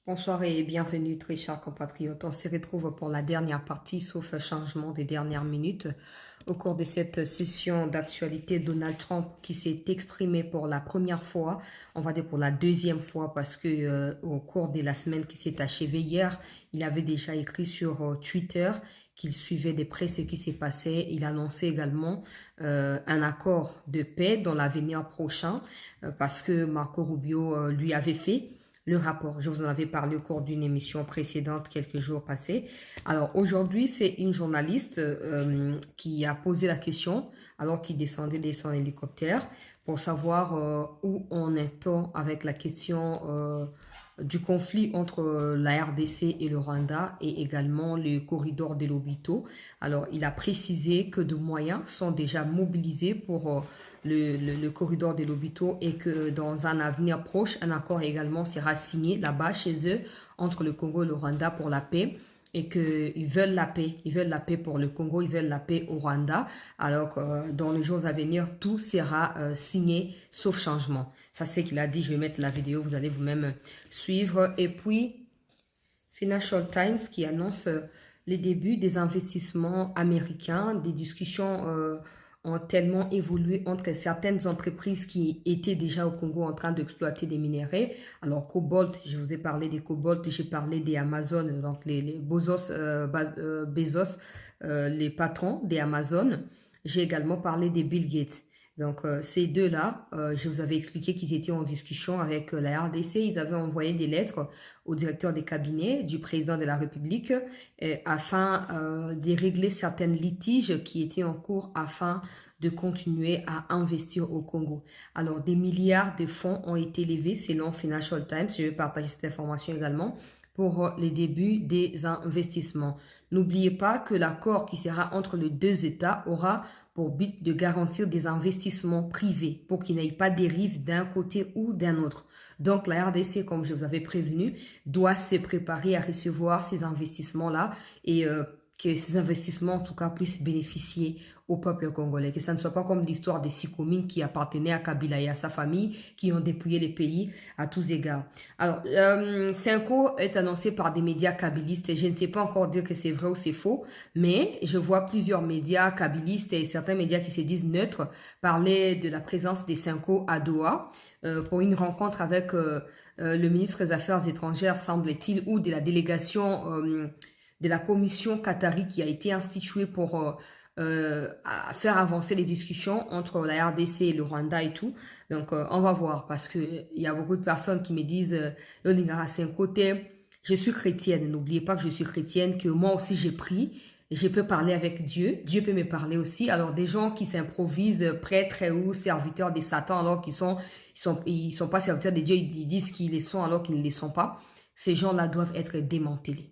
Bonsoir et bienvenue très chers compatriotes. On se retrouve pour la dernière partie, sauf changement des dernières minutes. Au cours de cette session d'actualité, Donald Trump qui s'est exprimé pour la première fois, on va dire pour la deuxième fois parce que au cours de la semaine qui s'est achevée hier, il avait déjà écrit sur Twitter qu'il suivait de près ce qui s'est passé. Il annonçait également un accord de paix dans l'avenir prochain parce que Marco Rubio lui avait fait le rapport. Je vous en avais parlé au cours d'une émission précédente quelques jours passés. Alors aujourd'hui, c'est une journaliste qui a posé la question alors qu'il descendait de son hélicoptère pour savoir où on est avec la question du conflit entre la RDC et le Rwanda et également le corridor de l'Obito. Alors, il a précisé que de moyens sont déjà mobilisés pour le corridor de l'Obito et que dans un avenir proche, un accord également sera signé là-bas chez eux entre le Congo et le Rwanda pour la paix et qu'ils veulent la paix. Ils veulent la paix pour le Congo, ils veulent la paix au Rwanda. Alors, dans les jours à venir, tout sera signé, sauf changement. Ça, c'est qu'il a dit. Je vais mettre la vidéo, vous allez vous-même suivre. Et puis, Financial Times qui annonce les débuts des investissements américains, des discussions ont tellement évolué entre certaines entreprises qui étaient déjà au Congo en train d'exploiter des minéraux. Alors, Cobalt, je vous ai parlé des Cobalt, j'ai parlé des Amazon, donc les Bezos, les patrons des Amazon. J'ai également parlé des Bill Gates. Donc, ces deux-là, je vous avais expliqué qu'ils étaient en discussion avec la RDC. Ils avaient envoyé des lettres au directeur des cabinets du président de la République afin de régler certains litiges qui étaient en cours afin de continuer à investir au Congo. Alors, des milliards de fonds ont été levés selon Financial Times. Je vais partager cette information également pour les débuts des investissements. N'oubliez pas que l'accord qui sera entre les deux États aura pour but de garantir des investissements privés pour qu'il n'y ait pas de dérive d'un côté ou d'un autre. Donc la RDC, comme je vous avais prévenu, doit se préparer à recevoir ces investissements-là et que ces investissements, en tout cas, puissent bénéficier au peuple congolais. Que ça ne soit pas comme l'histoire des Sikomines qui appartenaient à Kabila et à sa famille, qui ont dépouillé les pays à tous égards. Alors, Senko est annoncé par des médias kabylistes et je ne sais pas encore dire que c'est vrai ou c'est faux, mais je vois plusieurs médias kabylistes et certains médias qui se disent neutres parler de la présence des Senko à Doha pour une rencontre avec le ministre des Affaires étrangères, semble-t-il, ou de la délégation de la commission qatari qui a été instituée pour faire avancer les discussions entre la RDC et le Rwanda et tout. Donc, on va voir parce que il y a beaucoup de personnes qui me disent c'est un côté, je suis chrétienne. N'oubliez pas que je suis chrétienne, que moi aussi j'ai pris. Je peux parler avec Dieu. Dieu peut me parler aussi. Alors, des gens qui s'improvisent prêtres ou serviteurs de Satan alors qu'ils ils sont pas serviteurs de Dieu, ils disent qu'ils les sont alors qu'ils ne les sont pas. Ces gens-là doivent être démantelés.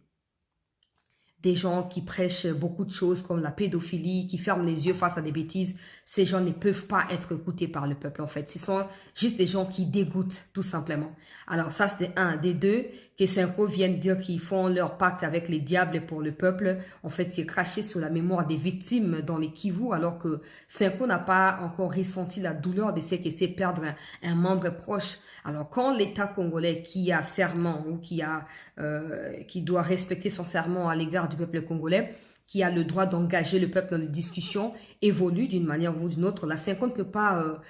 Des gens qui prêchent beaucoup de choses comme la pédophilie, qui ferment les yeux face à des bêtises, ces gens ne peuvent pas être écoutés par le peuple en fait. Ce sont juste des gens qui dégoûtent tout simplement. Alors ça c'était un. Des deux, que Senko viennent dire qu'ils font leur pacte avec les diables pour le peuple. En fait c'est craché sur la mémoire des victimes dans les Kivu alors que Senko n'a pas encore ressenti la douleur de ce que c'est perdre un membre proche. Alors quand l'État congolais qui a serment ou qui doit respecter son serment à l'égard du peuple congolais, qui a le droit d'engager le peuple dans les discussions, évolue d'une manière ou d'une autre. La CENCO ne peut pas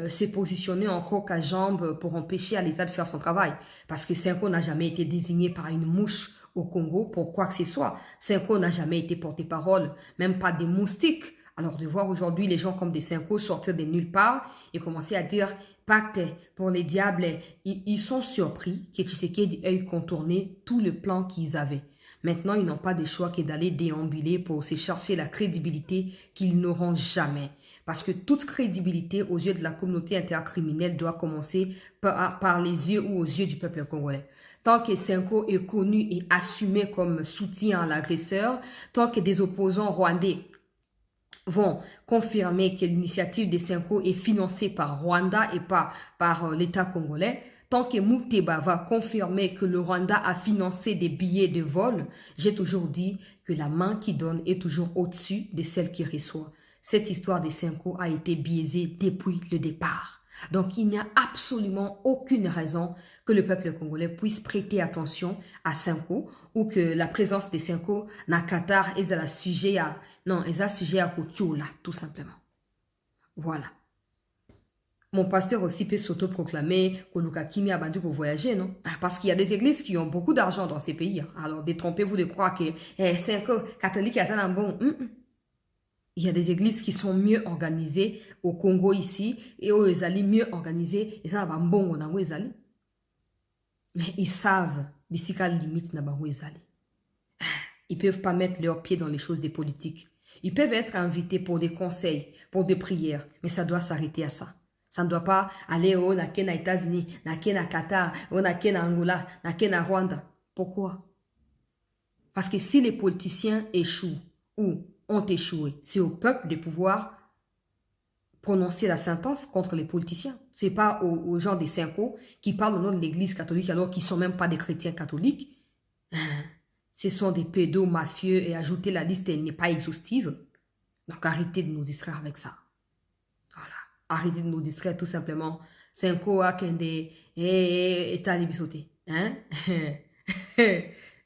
se positionner en croc à jambe pour empêcher à l'État de faire son travail. Parce que CENCO n'a jamais été désigné par une mouche au Congo pour quoi que ce soit. CENCO n'a jamais été porte-parole, même pas des moustiques. Alors de voir aujourd'hui les gens comme des Senko sortir de nulle part et commencer à dire pacte pour les diables, ils sont surpris que Tshisekedi ait contourné tout le plan qu'ils avaient. Maintenant, ils n'ont pas de choix que d'aller déambuler pour se chercher la crédibilité qu'ils n'auront jamais. Parce que toute crédibilité aux yeux de la communauté intercriminelle doit commencer par les yeux ou aux yeux du peuple congolais. Tant que Senko est connu et assumé comme soutien à l'agresseur, tant que des opposants rwandais vont confirmer que l'initiative des Senko est financée par Rwanda et pas par l'État congolais, tant que Mouteba va confirmer que le Rwanda a financé des billets de vol, j'ai toujours dit que la main qui donne est toujours au-dessus de celle qui reçoit. Cette histoire des Senko a été biaisée depuis le départ. Donc, il n'y a absolument aucune raison que le peuple congolais puisse prêter attention à Senko ou que la présence de Senko na Qatar est la sujet à... Non, est la sujet à Kouchoula, tout simplement. Voilà. Mon pasteur aussi peut s'autoproclamer que Luka Kimi a bandu pour voyager, non? Parce qu'il y a des églises qui ont beaucoup d'argent dans ces pays. Alors, détrompez-vous de croire que Senko, catholique, a un bon... Il y a des églises qui sont mieux organisées au Congo ici et aux Ezali mieux organisées. Et ça, bon, on a où Ezali. Mais ils savent, bisika limite na où Ezali. Ils ne peuvent pas mettre leurs pieds dans les choses des politiques. Ils peuvent être invités pour des conseils, pour des prières, mais ça doit s'arrêter à ça. Ça ne doit pas aller au Naken à États-Unis, Naken à Qatar, au Naken à Angola, Naken à Rwanda. Pourquoi? Parce que si les politiciens échouent ou ont échoué, c'est au peuple de pouvoir prononcer la sentence contre les politiciens. Ce n'est pas aux gens des Senko qui parlent au nom de l'église catholique alors qu'ils ne sont même pas des chrétiens catholiques. Ce sont des pédos mafieux et ajouter la liste, elle n'est pas exhaustive. Donc arrêtez de nous distraire avec ça. Voilà. Arrêtez de nous distraire tout simplement. Senko a kende et talibisoté. Hein?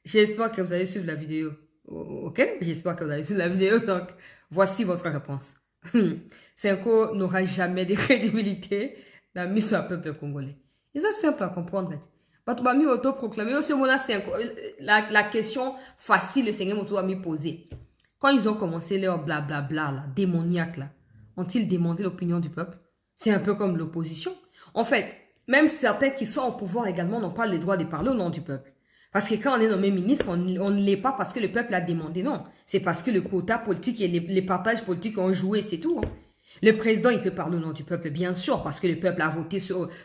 J'espère que vous allez suivre la vidéo. Ok? J'espère que vous allez suivre la vidéo. Donc, voici votre réponse. Senko n'aura jamais de crédibilité dans le mise au peuple congolais. Et ça, c'est simple à comprendre. La question facile, le Seigneur Moto a mis posée. Quand ils ont commencé leur blablabla, là, démoniaque, là, ont-ils demandé l'opinion du peuple? C'est un peu comme l'opposition. En fait, même certains qui sont au pouvoir également n'ont pas le droit de parler au nom du peuple. Parce que quand on est nommé ministre, on ne l'est pas parce que le peuple a demandé, non. C'est parce que le quota politique et les partages politiques ont joué, c'est tout. Hein. Le président, il peut parler au nom du peuple, bien sûr, parce que le peuple a voté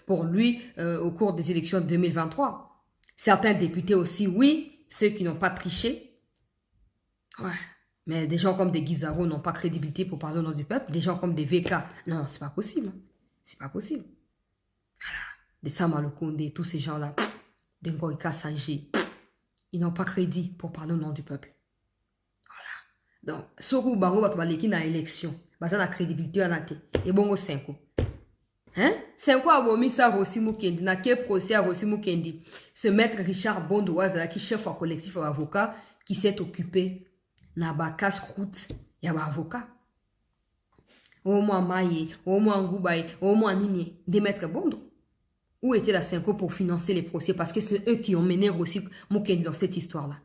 pour lui au cours des élections de 2023. Certains députés aussi, oui, ceux qui n'ont pas triché. Ouais. Mais des gens comme des Guizaro n'ont pas crédibilité pour parler au nom du peuple. Des gens comme des VK, non, c'est pas possible. C'est pas possible. Des Samalukonde, tous ces gens-là, des Ngoïka Sanji, ils n'ont pas crédit pour parler au nom du peuple. Voilà. Donc, Sokou Bango va te na élection. Bata na crédibilité en até. Et bon, 5 ans. Hein? 5 ans a vomi ça Rossi Mukendi. Na quel procès à Rossi Mukendi? Ce maître Richard Bondouaz, qui chef en collectif avocat, qui s'est occupé na ba casse-croûte. Il y a un avocat. Au moins Maye, au moins Ngoubaye, au moins Nini. Des maîtres Bondo. Où était la 5 ans pour financer les procès? Parce que c'est eux qui ont mené Rossi Mukendi dans cette histoire-là.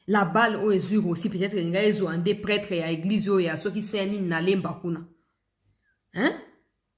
La balle au Ezur aussi, peut-être qu'ils ont des prêtres et à l'église et à ceux qui s'en bakuna. Hein?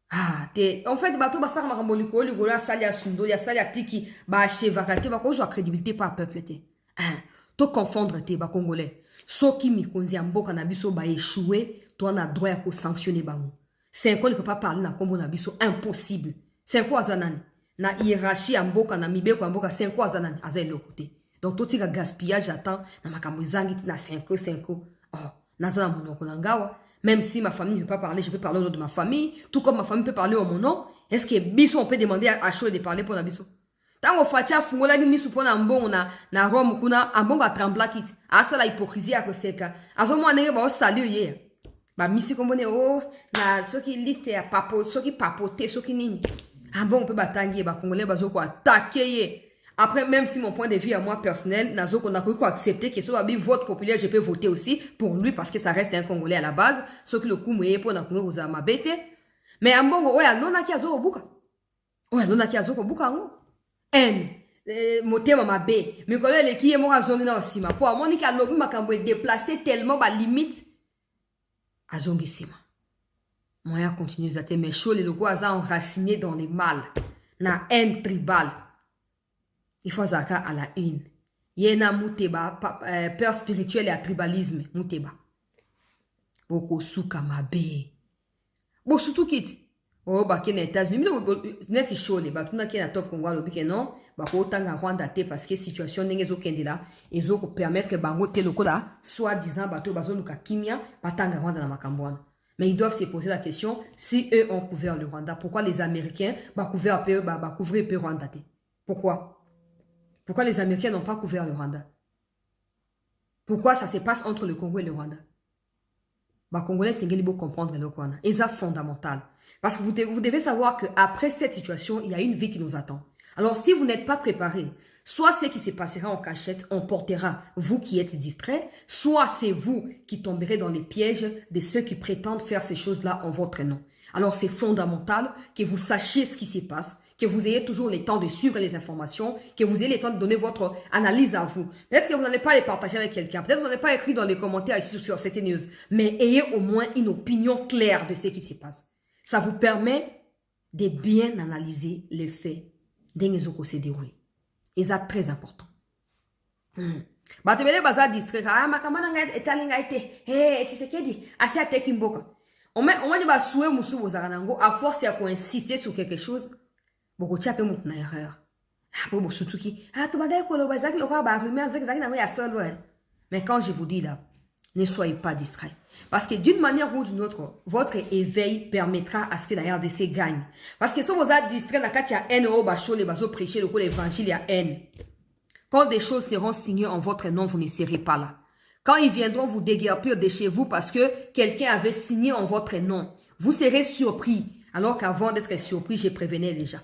Ah, en fait, bateau basar maramboliko, le gola sali à sundo, ya sali à tiki, ba chevakate, ba ko crédibilité par peuple te. Hein? To confondre te ba congolais. So qui mi konzi amboka na biso ba échoué, toi na droit à sanctionner bango. C'est quoi ne peut pas parler na kombo na biso, impossible. C'est quoi zanani? Na hiérarchie amboka na mibeko amboka, c'est quoi zanani? Aza le côté. Donc, tout ce gaspillage, j'attends, dans ma camouizangi, na 5 ans. Oh, nazana monoko nangawa. Même si ma famille ne peut pas parler, je peux parler au nom de ma famille. Tout comme ma famille peut parler au mon nom. Est-ce que biso, on peut demander à Chou de parler pour la biso? Tant qu'on fait ça, fungola ni misu pour un bon, na Rome, kuna, un bon va trembler kit. Ah, ça la hypocrisie à Koseka. Avant moi, on va saluer hier. Bah, misi comme oh, na, ceux qui listent à papo, ceux qui papotent, ceux qui nini. Ah bon, on peut batanguer, bah, congolais, bah, quoi, attaquer. Après, même si mon point de vue à moi personnel, Nazo, qu'on a cru accepter que ce soit un vote populaire, je peux voter aussi pour lui parce que ça reste un Congolais à la base. Ce que le coup mouillé pour na Congo, vous a mabete. Mais un bon, ouais, l'on qui a zo au bouka. Ouais, l'on qui a zo au bouka, non? Moté ma bé. Mais quand les qui est mort à zongina aussi, ma pour moi, ni a lobby ma cambo déplacé tellement, bah, limite. À zongisima. Moi, continue à te mes chaud, les logos à enraciné dans les mâles. Na haine tribale. Il faut zaka à la une. Yena muteba, peur spirituel et à tribalisme. Muteba. Boko suka mabe. Bo surtout kiti. Oh, ba kena États-Unis. Net chaud les ba tuna kena top Congo lobi ke non. Ba ko tanga Rwanda te parce que situation n'enge zo kende là. Ezo ko permettre que bango te loko là, soit disant bato bazo luka kimia, ba tanga Rwanda na makambwana. Mais ils doivent se poser la question si eux ont couvert le Rwanda, pourquoi les Américains ba couvert peu ba couvrir peu Rwanda te? Pourquoi? Pourquoi les Américains n'ont pas couvert le Rwanda? Pourquoi ça se passe entre le Congo et le Rwanda? Les Congolais, c'est qu'il faut comprendre le Rwanda. Et c'est fondamental. Parce que vous devez savoir qu'après cette situation, il y a une vie qui nous attend. Alors, si vous n'êtes pas préparé, soit ce qui se passera en cachette emportera vous qui êtes distrait, soit c'est vous qui tomberez dans les pièges de ceux qui prétendent faire ces choses-là en votre nom. Alors, c'est fondamental que vous sachiez ce qui se passe, que vous ayez toujours le temps de suivre les informations, que vous ayez le temps de donner votre analyse à vous. Peut-être que vous n'allez pas les partager avec quelqu'un, peut-être que vous n'allez pas écrit dans les commentaires ici sur cette news, mais ayez au moins une opinion claire de ce qui se passe. Ça vous permet de bien analyser les faits d'un se déroule. Et c'est très important. Batebele baza distrait. Ah, makamana ngai etalinga ite. Hey, Tshisekedi, asi ateki mboka. On dit ba soué musu bozaranango à force ya insister sur quelque chose. Boko tia pe mutna erreur. Ah, bo sutuki. Ah, to badaye ko lo bazaki lo ka ba rumeur zaki na ya seul ouais. Mais quand je vous dis là, ne soyez pas distraits. Parce que d'une manière ou d'une autre, votre éveil permettra à ce que la RDC gagne. Parce que si vous êtes distrait, il y a haine au bachot, les bateaux prêcher, le coup l'évangile, il y a haine. Quand des choses seront signées en votre nom, vous ne serez pas là. Quand ils viendront vous déguerpir de chez vous parce que quelqu'un avait signé en votre nom, vous serez surpris. Alors qu'avant d'être surpris, je prévenais déjà.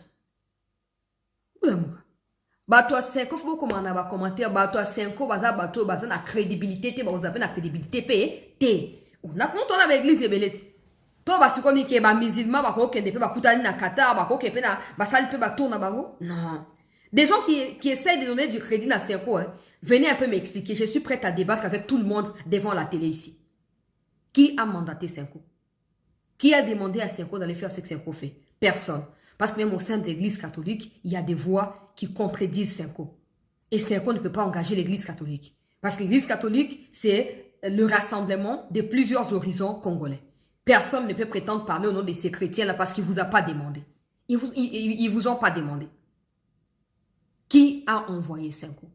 Bato 5 faut comment on va commenter bato 5 bato na crédibilité te ba na crédibilité te on a compte on avec l'église beleti to ba siko ni ke ba musulman ba ko kende pe ba kutani na kata ba ko ke pe na ba sali pe ba tourna bango non des gens qui essayent de donner du crédit à Senko venez un peu m'expliquer, je suis prête à débattre avec tout le monde devant la télé ici. Qui a mandaté Senko? Qui a demandé à Senko d'aller faire ce que Senko fait? Personne. Parce que même au sein de l'église catholique, il y a des voix qui contredisent Senko. Et Senko ne peut pas engager l'église catholique. Parce que l'église catholique, c'est le rassemblement de plusieurs horizons congolais. Personne ne peut prétendre parler au nom de ces chrétiens-là parce qu'ils ne vous ont pas demandé. Ils vous ont pas demandé. Qui a envoyé Senko?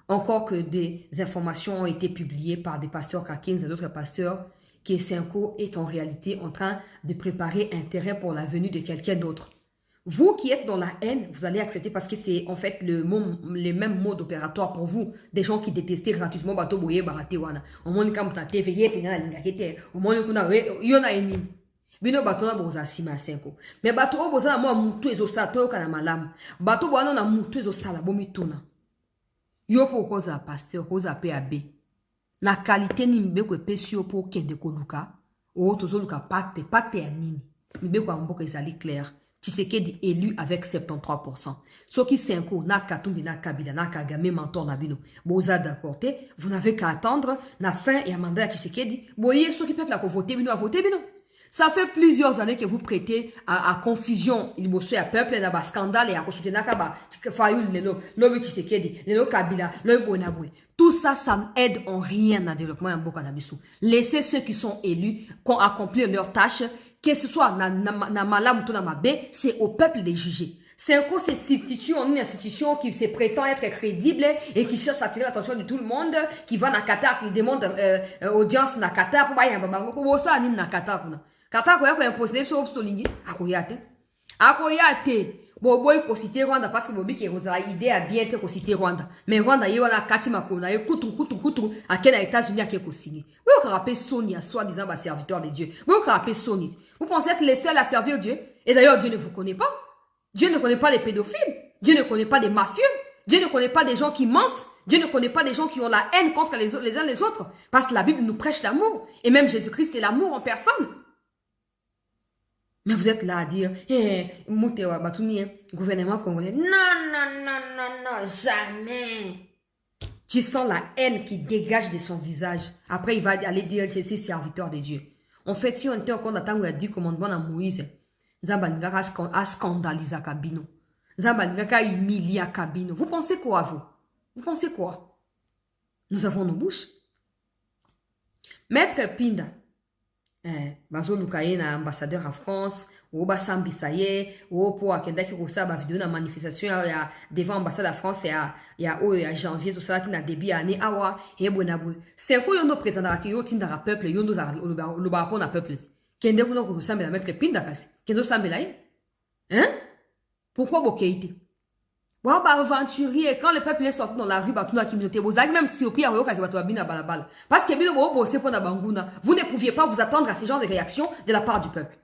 Encore que des informations ont été publiées par des pasteurs Kakins et d'autres pasteurs que Senko est en réalité en train de préparer un terrain pour la venue de quelqu'un d'autre. Vous qui êtes dans la haine, vous allez accepter parce que c'est en fait les mêmes modes opératoires pour vous. Des gens qui détestaient gratuitement bateau boye barate wana. Au monde comme ta TV pena linga kete. Au monde kuna yona eni. Bino bateau na boza sima Senko. Mais bateau boza na mo mutu ezosa to kana malamu. Bateau bwana na mutu ezosala bomituna. Yo po koza pasteur koza PAB. Na qualité ni mbeko epesio po kende koluka. O tozo luka pacte ya nini. Mbeko mboka ezali clair. Tshisekedi élu avec 73%. Soki Senko, na Katumbi, na Kabila, na Kagame, mentor na bino. Boza d'accord, vous n'avez qu'à attendre la fin et à mandat à Tshisekedi. Boye, ceux qui peuvent la voter bino, à voter bino. Ça fait plusieurs années que vous prêtez à confusion. Il bosse à peuple, il y a un scandale et à consulter Nakaba, Fayoul, Lobi Tshisekedi, Lelo Kabila, Lobi Bonaboué. Tout ça, ça n'aide en rien à développement en Bokanabisu. Laissez ceux qui sont élus accomplir leurs tâches. Que ce soit na malam ou na mabe, c'est au peuple de juger. C'est un coup, se substitue en une institution qui se prétend être crédible et qui cherche à attirer l'attention de tout le monde, qui va na Qatar, qui demande audience na Qatar, pour bailler un babango, pour ça, ni na Qatar. Qatar, quoi, quoi, impossible, sur obstolingi, akoyate. Akoyate. Bobo ko cité Rwanda parce que bobi qui a idée à bien te ko cité Rwanda. Mais Rwanda yo na katima ko na kutu à quel États-Unis qui ko signé. Vous vous rappelez Sonia soi-disant ba serviteur de Dieu. Vous vous rappelez Sonia. Vous pensez être les seuls à servir Dieu et d'ailleurs Dieu ne vous connaît pas. Dieu ne connaît pas les pédophiles, Dieu ne connaît pas des mafieux, Dieu ne connaît pas des gens qui mentent, Dieu ne connaît pas des gens qui ont la haine contre les uns les autres parce que la Bible nous prêche l'amour et même Jésus-Christ c'est l'amour en personne. Mais vous êtes là à dire, Moutewa Batouni, gouvernement congolais. Non, jamais. Tu sens la haine qui dégage de son visage. Après, il va aller dire, je suis serviteur de Dieu. En fait, si on était encore dans le 10 commandements à Moïse, Zambalingaka a scandalisé Kabino. Zambalingaka a humilié Kabino. Vous pensez quoi, vous? Vous pensez quoi? Nous avons nos bouches. Maître Pinda. Bazo Lukaye na ambassadeur à France ou Bassambi saye ou pour akenda ki kosa ba vidéo na manifestation ya devant ambassade à France ya janvier tout ça qui na début année awa et bonabou c'est quoi yondo prétendra ki yo tindara peuple yondo za lo ba pona peuple kende ko ko sambe la mettre pinda kasi kendo sambe la hein pourquoi bokeite bon bah aventurier quand le peuple est sorti dans la rue bah tout la communauté vous avez même si au pire vous avez bina balabala parce que bino bo c'est pour na banguna vous ne pouviez pas vous attendre à ce genre de réaction de la part du peuple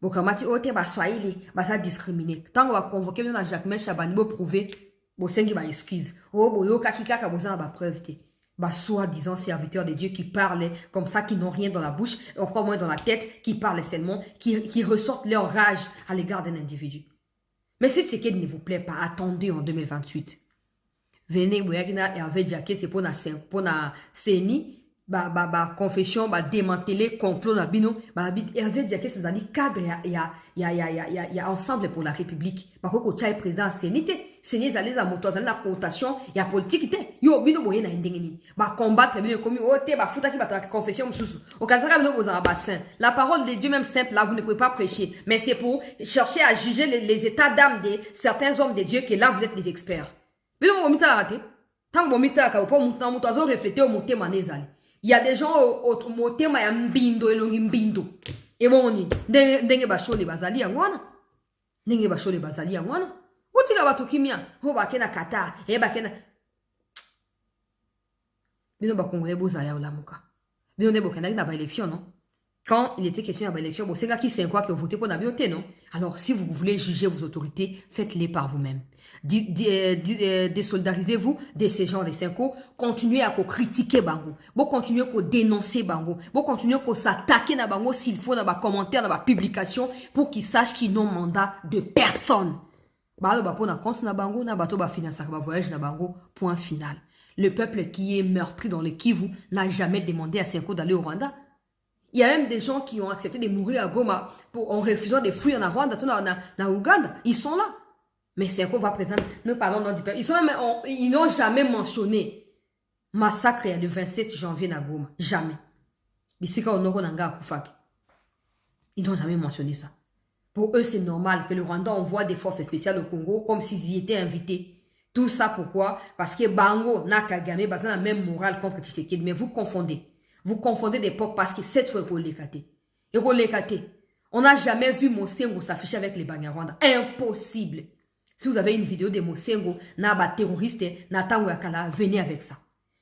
Bokamati ote ba swahili ba sa discriminer. Tant qu'on va convoquer dans Jacques Chabani bo prouver bo sengi ba excuse. Oh bo yo kakika ka boza ba preuve te. Ba soi-disant serviteurs de Dieu qui parlent comme ça, qui n'ont rien dans la bouche, encore moins dans la tête, qui parlent seulement, qui ressortent leur rage à l'égard d'un individu. Mais si ce qui ne vous plaît pas, attendez en 2028. Venez, boyakina Hervé Jacquet, c'est pour na CENI, confession, démanteler, complot, na bino, Hervé Jacquet, c'est un cadre, il y a ensemble pour la République. Par contre, quand président CENI, CENI, ils allaient à moto, ils allaient à connotation, il y a politique, yo, bino, boye na indengeni. Combattre, bino, comme, fouta qui la confession, moussous. Au cas où, vous avez bassin. La parole de Dieu, même simple, là, vous ne pouvez pas prêcher. Mais c'est pour chercher à juger les états d'âme de certains hommes de Dieu que là, vous êtes les experts. Bino, vous m'avez raté. Tant que vous m'avez raté, vous reflétez au monté manezali. Il y a des gens au motema ya mbindo elongi mbindo. Et bon ni ndenge bashole bazali ya ngwana. Ndenge bashole bazali ya ngwana. Utika batu kimia, ho bakena kata, bakena. Bino ba congolais boza ya olamuka. Bino ne bokena na ba élection non. Quand il était question de l'élection, bon, c'est là qui c'est quoi que vous votez pour la bioté, non? Alors, si vous voulez juger vos autorités, faites-les par vous-même. Désolidarisez-vous de ces gens de Senko. Continuez à critiquer Bango. Vous continuez à dénoncer Bango. Vous continuez à s'attaquer à Bango s'il faut dans les commentaires, dans la publication, pour qu'ils sachent qu'ils n'ont mandat de personne. Bah, pour na compte na Bango, na bateau ba financer ba voyage na Bango, point final. Le peuple qui est meurtri dans le Kivu n'a jamais demandé à Senko d'aller au Rwanda. Il y a même des gens qui ont accepté de mourir à Goma en refusant de fuir en Rwanda, en Ouganda. Ils sont là. Mais c'est quoi va présenter? Nous parlons du peuple. Ils n'ont jamais mentionné massacre le 27 janvier à Goma. Jamais. Ils n'ont jamais mentionné ça. Pour eux, c'est normal que le Rwanda envoie des forces spéciales au Congo comme s'ils y étaient invités. Tout ça pourquoi? Parce que Bango, Nakagame, basé la même morale contre Tshisekedi. Mais vous confondez. Vous confondez d'époque parce que cette fois, il faut l'écater. On n'a jamais vu Mosengo s'afficher avec les Banyarwanda. Impossible. Si vous avez une vidéo de Mosengo, n'a terroriste, n'a tangouakala, venez avec ça.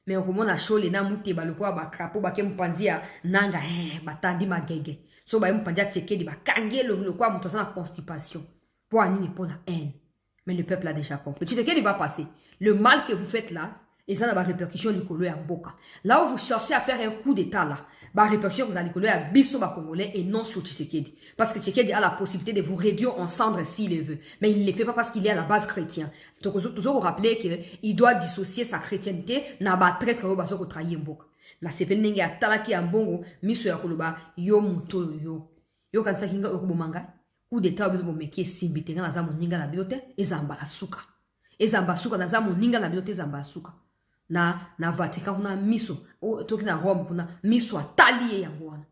Mais au moment où on a na mouté, le quoi, crapaud, mpandia, nanga, batandi magege. So, mpandia tcheke, kange, le quoi, moutosan la constipation. Pour anini, pour la haine. Mais le peuple a déjà compris. Tu sais qu'il va passer. Le mal que vous faites là, et ça, la répercussion du Colo et Mboka. Là où vous cherchez à faire un coup d'état là, la répercussion vous allez coller à Bisso Congolais et non sur Tshisekedi. Parce que Tshisekedi a la possibilité de vous réduire en cendres s'il le veut. Mais il ne le fait pas parce qu'il est à la base chrétien. Donc, toujours vous rappelez qu'il doit dissocier sa chrétienté, n'a pas très très haut baso ko trahir Mboka. La sepel nenge atalaki ya mbongo, miso ya koloba, yo muto yo. Yo kanisa kinga okubomanga, coup d'état obiso bomeki simbite nga na za moninga na bilote, ezamba la suka. Ezamba suka na za moninga na bilote ezamba suka. Na Vatican kuna miso toki na Rome kuna miso atali yango wana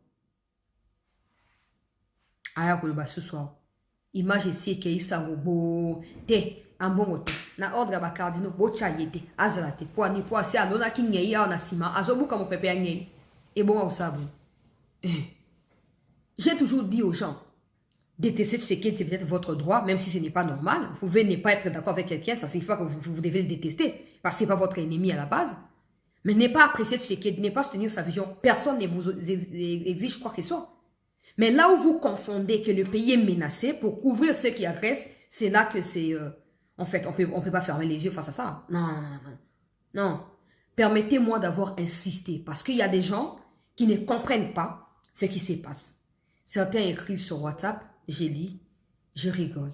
aya koloba suswa image ici ke isango bo te ambongo te na ordre ba cardinaux bo chayete azala te po ni po asi alona ki ngei ya na sima azobuka mo pepe ngei et bon au sabu j'ai toujours dit aux gens détester Tshisekedi, c'est peut-être votre droit, même si ce n'est pas normal. Vous pouvez ne pas être d'accord avec quelqu'un, ça signifie pas que vous devez le détester, parce que ce n'est pas votre ennemi à la base. Mais ne pas apprécier Tshisekedi, ne pas soutenir sa vision, personne ne vous exige quoi que ce soit. Mais là où vous confondez que le pays est menacé, pour couvrir ceux qui agressent, c'est là que c'est... en fait, on peut pas fermer les yeux face à ça. Non. Permettez-moi d'avoir insisté, parce qu'il y a des gens qui ne comprennent pas ce qui se passe. Certains écrivent sur WhatsApp, je lis, je rigole.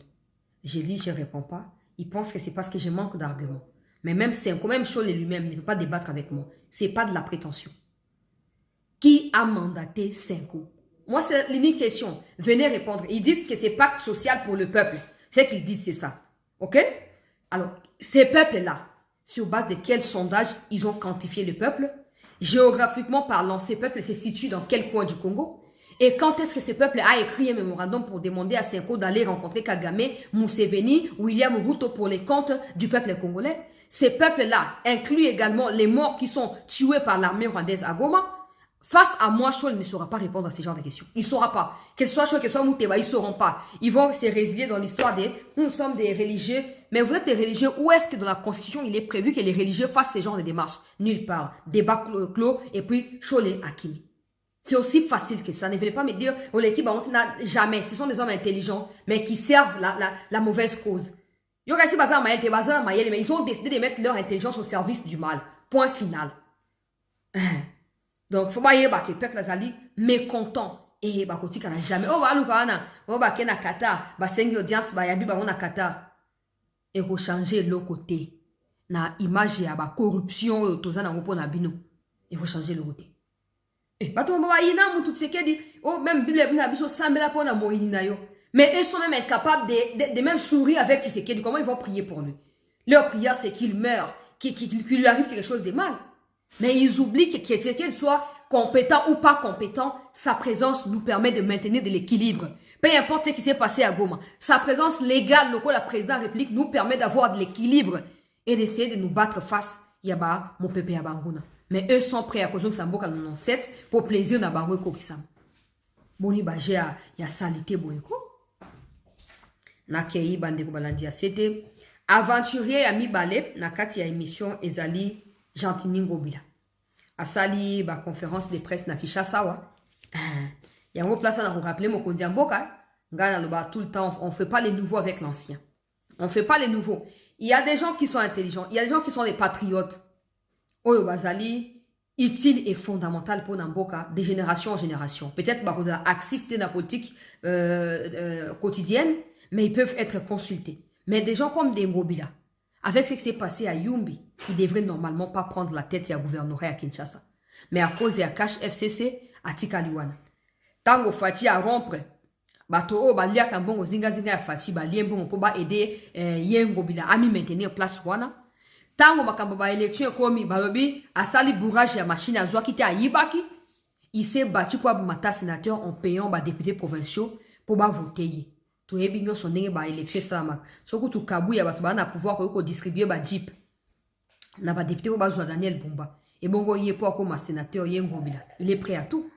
Je lis, je ne réponds pas. Ils pensent que c'est parce que je manque d'arguments. Mais même Senko, même Chole lui-même ne peut pas débattre avec moi. Ce n'est pas de la prétention. Qui a mandaté Senko? Moi, c'est l'unique question. Venez répondre. Ils disent que c'est pacte social pour le peuple. C'est qu'ils disent, c'est ça. OK? Alors, ces peuples-là, sur base de quel sondage ils ont quantifié le peuple? Géographiquement parlant, ces peuples se situent dans quel coin du Congo? Et quand est-ce que ce peuple a écrit un mémorandum pour demander à Senko d'aller rencontrer Kagame, Museveni, William Ruto pour les comptes du peuple congolais? Ces peuples-là incluent également les morts qui sont tués par l'armée rwandaise à Goma. Face à moi, Chol ne saura pas répondre à ce genre de questions. Il ne saura pas. Que ce soit Chol, que ce soit Mouteba, ils ne sauront pas. Ils vont se résilier dans l'histoire des... Nous sommes des religieux. Mais vous êtes des religieux. Où est-ce que dans la Constitution, il est prévu que les religieux fassent ce genre de démarches? Nulle part. Débat clos et puis Chol et Hakimi. C'est aussi facile que ça. Ne venez pas me dire, oh, l'équipe, n'a jamais. Ce sont des hommes intelligents, mais qui servent la mauvaise cause. Mais ils ont décidé de mettre leur intelligence au service du mal. Point final. Donc, faut pas y avoir que le peuple azali mécontent. Et bah koti kana jamais. Oh bah lukana. Oh bah kena kata. Bah sengi audience bah yabi bah on a kata. Et changer le côté. Na image ya ba corruption toza na ngopo na bino. Et changer le côté. Eh bah ton bah ina mutu tsekedi. Oh même bile na biso sambela pona moyina yo. Mais eux sont même incapables de même sourire avec Tshisekedi. Comment ils vont prier pour lui? Leur prière c'est qu'il meure, qu'il lui arrive quelque chose de mal. Mais ils oublient que Tshisekedi soit compétent ou pas compétent, sa présence nous permet de maintenir de l'équilibre. Peu importe ce qui s'est passé à Goma, sa présence légale, le la président de la République, nous permet d'avoir de l'équilibre et d'essayer de nous battre face à mon pépé à Bangouna. Mais eux sont prêts à cause de Samboka 97 pour plaisir na Bango Kokisam. Boni Bagé ya salité Boyko. Nakei Bandeko Balandia. C'était aventurier à Mibale, na kati ya émission Ezali Gentini Ngobila. Asali ba conférence de presse na Kinshasa wa. Yango place na rappeler mon kondia mboka. Ngana loba tout le temps on fait pas les nouveaux avec l'ancien. On fait pas les nouveaux. Il y a des gens qui sont intelligents, il y a des gens qui sont des patriotes. Oyo bazali utile et fondamental pour Namboka de génération en génération. Peut-être bah cause de l'activité de la politique quotidienne, mais ils peuvent être consultés. Mais des gens comme des Ngobila, avec ce qui s'est passé à Yumbi, ils devraient normalement pas prendre la tête à gouvernorat à Kinshasa. Mais à cause de la cache FCC, à Tikaliwana. Tango Fati à rompre, bato balia kambongo zinga ya Fati, balia mbongo pour aider Ngobila à maintenir place wana. Tango makambo ba élection komi balobi asali bourrage ya machine à qui était à Yibaki, il s'est battu pour abumata sénateur en payant ba députés provinciaux pour ba voter. To ebingo sondenge ba élection sama. Soko tu kabuya bato ba na pouvoir ko distribuer ba jeep. Na ba député pour ba joa Daniel Bumba. Et bongo yé pour comme sénateur Ngobila. Il est prêt à tout.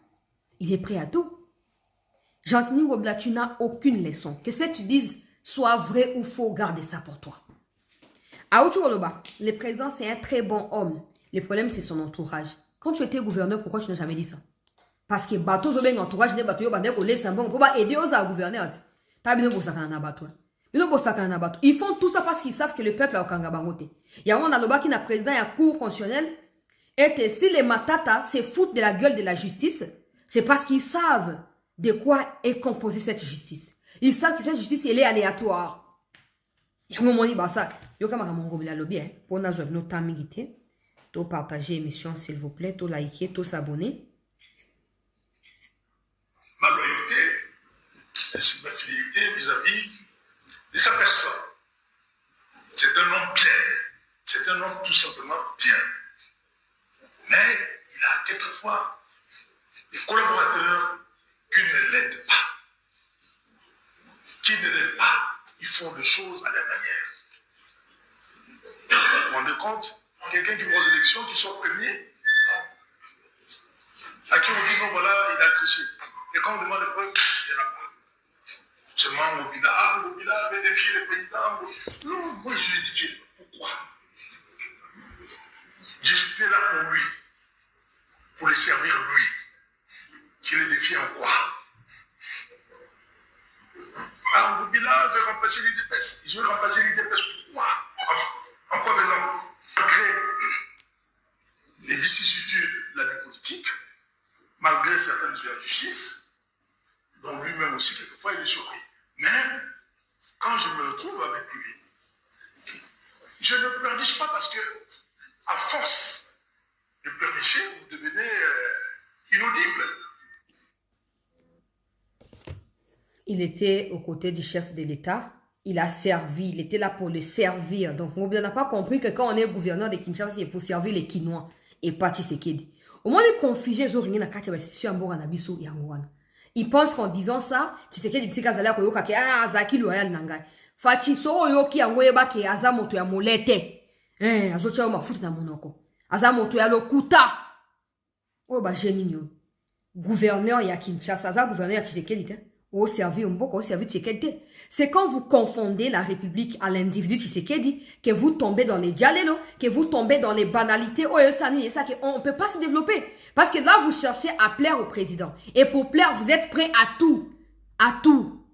Il est prêt à tout. Gentini Ngobila, tu n'as aucune leçon. Que ce que tu dises soit vrai ou faux, garde ça pour toi. Aoutouroloba, le président c'est un très bon homme. Le problème c'est son entourage. Quand tu étais gouverneur, pourquoi tu n'as jamais dit ça? Parce que bateau zo ben entourage ne bateau yo bande ko laisse un bon pour aider aux à gouverner. Ta bino bosaka na bateau. Bino bosaka na bateau. Ils font tout ça parce qu'ils savent que le peuple a okanga bangote. Ya on a loba qui na président ya cour constitutionnelle et si les matata se foutent de la gueule de la justice, c'est parce qu'ils savent de quoi est composée cette justice. Ils savent que cette justice elle est aléatoire. Ya moment ni basa. Yo kama Ngobila lobby pour na no tamigité. To partager l'émission s'il vous plaît, to liker, to s'abonner. Ma loyauté ainsi que ma fidélité vis-à-vis de sa personne. C'est un homme bien. C'est un homme tout simplement bien. Mais il a quelquefois des collaborateurs qui ne l'aident pas. Qui ne l'aident pas. Ils font des choses à leur manière. Vous vous rendez compte? Quelqu'un qui va aux élections, qui sort premier, à qui on dit non, voilà, il a triché. Et quand on demande les preuves, il n'y en a pas. Seulement Ngobila avait défié le président. Non, moi je l'ai défié. Pourquoi? J'étais là pour lui, pour le servir lui. Je l'ai défié en quoi? Ah, Ngobila veut remplacer l'UDPS. Je veux remplacer l'UDPS. Pourquoi? En quoi faisant? Malgré les vicissitudes de la vie politique, malgré certaines de la justice, dont lui-même aussi quelquefois il est surpris. Mais quand je me retrouve avec lui, je ne pleurniche pas parce que, à force de pleurnicher, vous devenez inaudible. Il était aux côtés du chef de l'État. Il a servi, il était là pour le servir. Donc, on n'a pas compris que quand on est gouverneur de Kinshasa, c'est pour servir les Kinois et pas Tshisekedi. Au moins, les confusions, ils ont rien à faire avec ce Nabiso et Angouana. Ils pensent qu'en disant ça, Tshisekedi, c'est Kazala, Koyoka, Zaki, loyal, Nangai. Fachi, so, Yoki, Angweba, qui Azamoto, ya molete. Azocha, ma fout na monoko. Azamoto, ya lokuta. Oh, bah, génial. Gouverneur, ya Kinshasa, gouverneur, ya Tshisekedi, au service Mboka, au service Tshisekedi. C'est quand vous confondez la République à l'individu Tshisekedi que vous tombez dans les dialélos, que vous tombez dans les banalités. Oh, ça, on ne peut pas se développer. Parce que là, vous cherchez à plaire au président. Et pour plaire, vous êtes prêt à tout. À tout.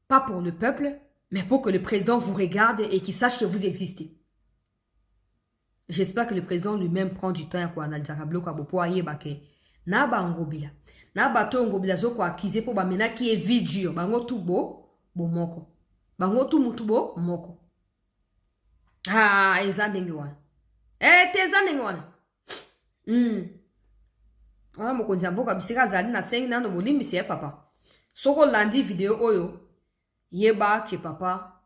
Pas pour le peuple, mais pour que le président vous regarde et qu'il sache que vous existez. J'espère que le président lui-même prend du temps pour analyser le bloc pour aller baquer. Na ba ngobila. Na bato ngobila zo kwa akize po ba mena ki e vidur. Bango tubo bo moko. Bango tu mutubo moko. Ah, eza ndenge wana. Teza ndenge wana. Wana mokonzi mboka bisika zali na sengi nano bolimbisi ye papa. Soko landi video oyo yeba ke papa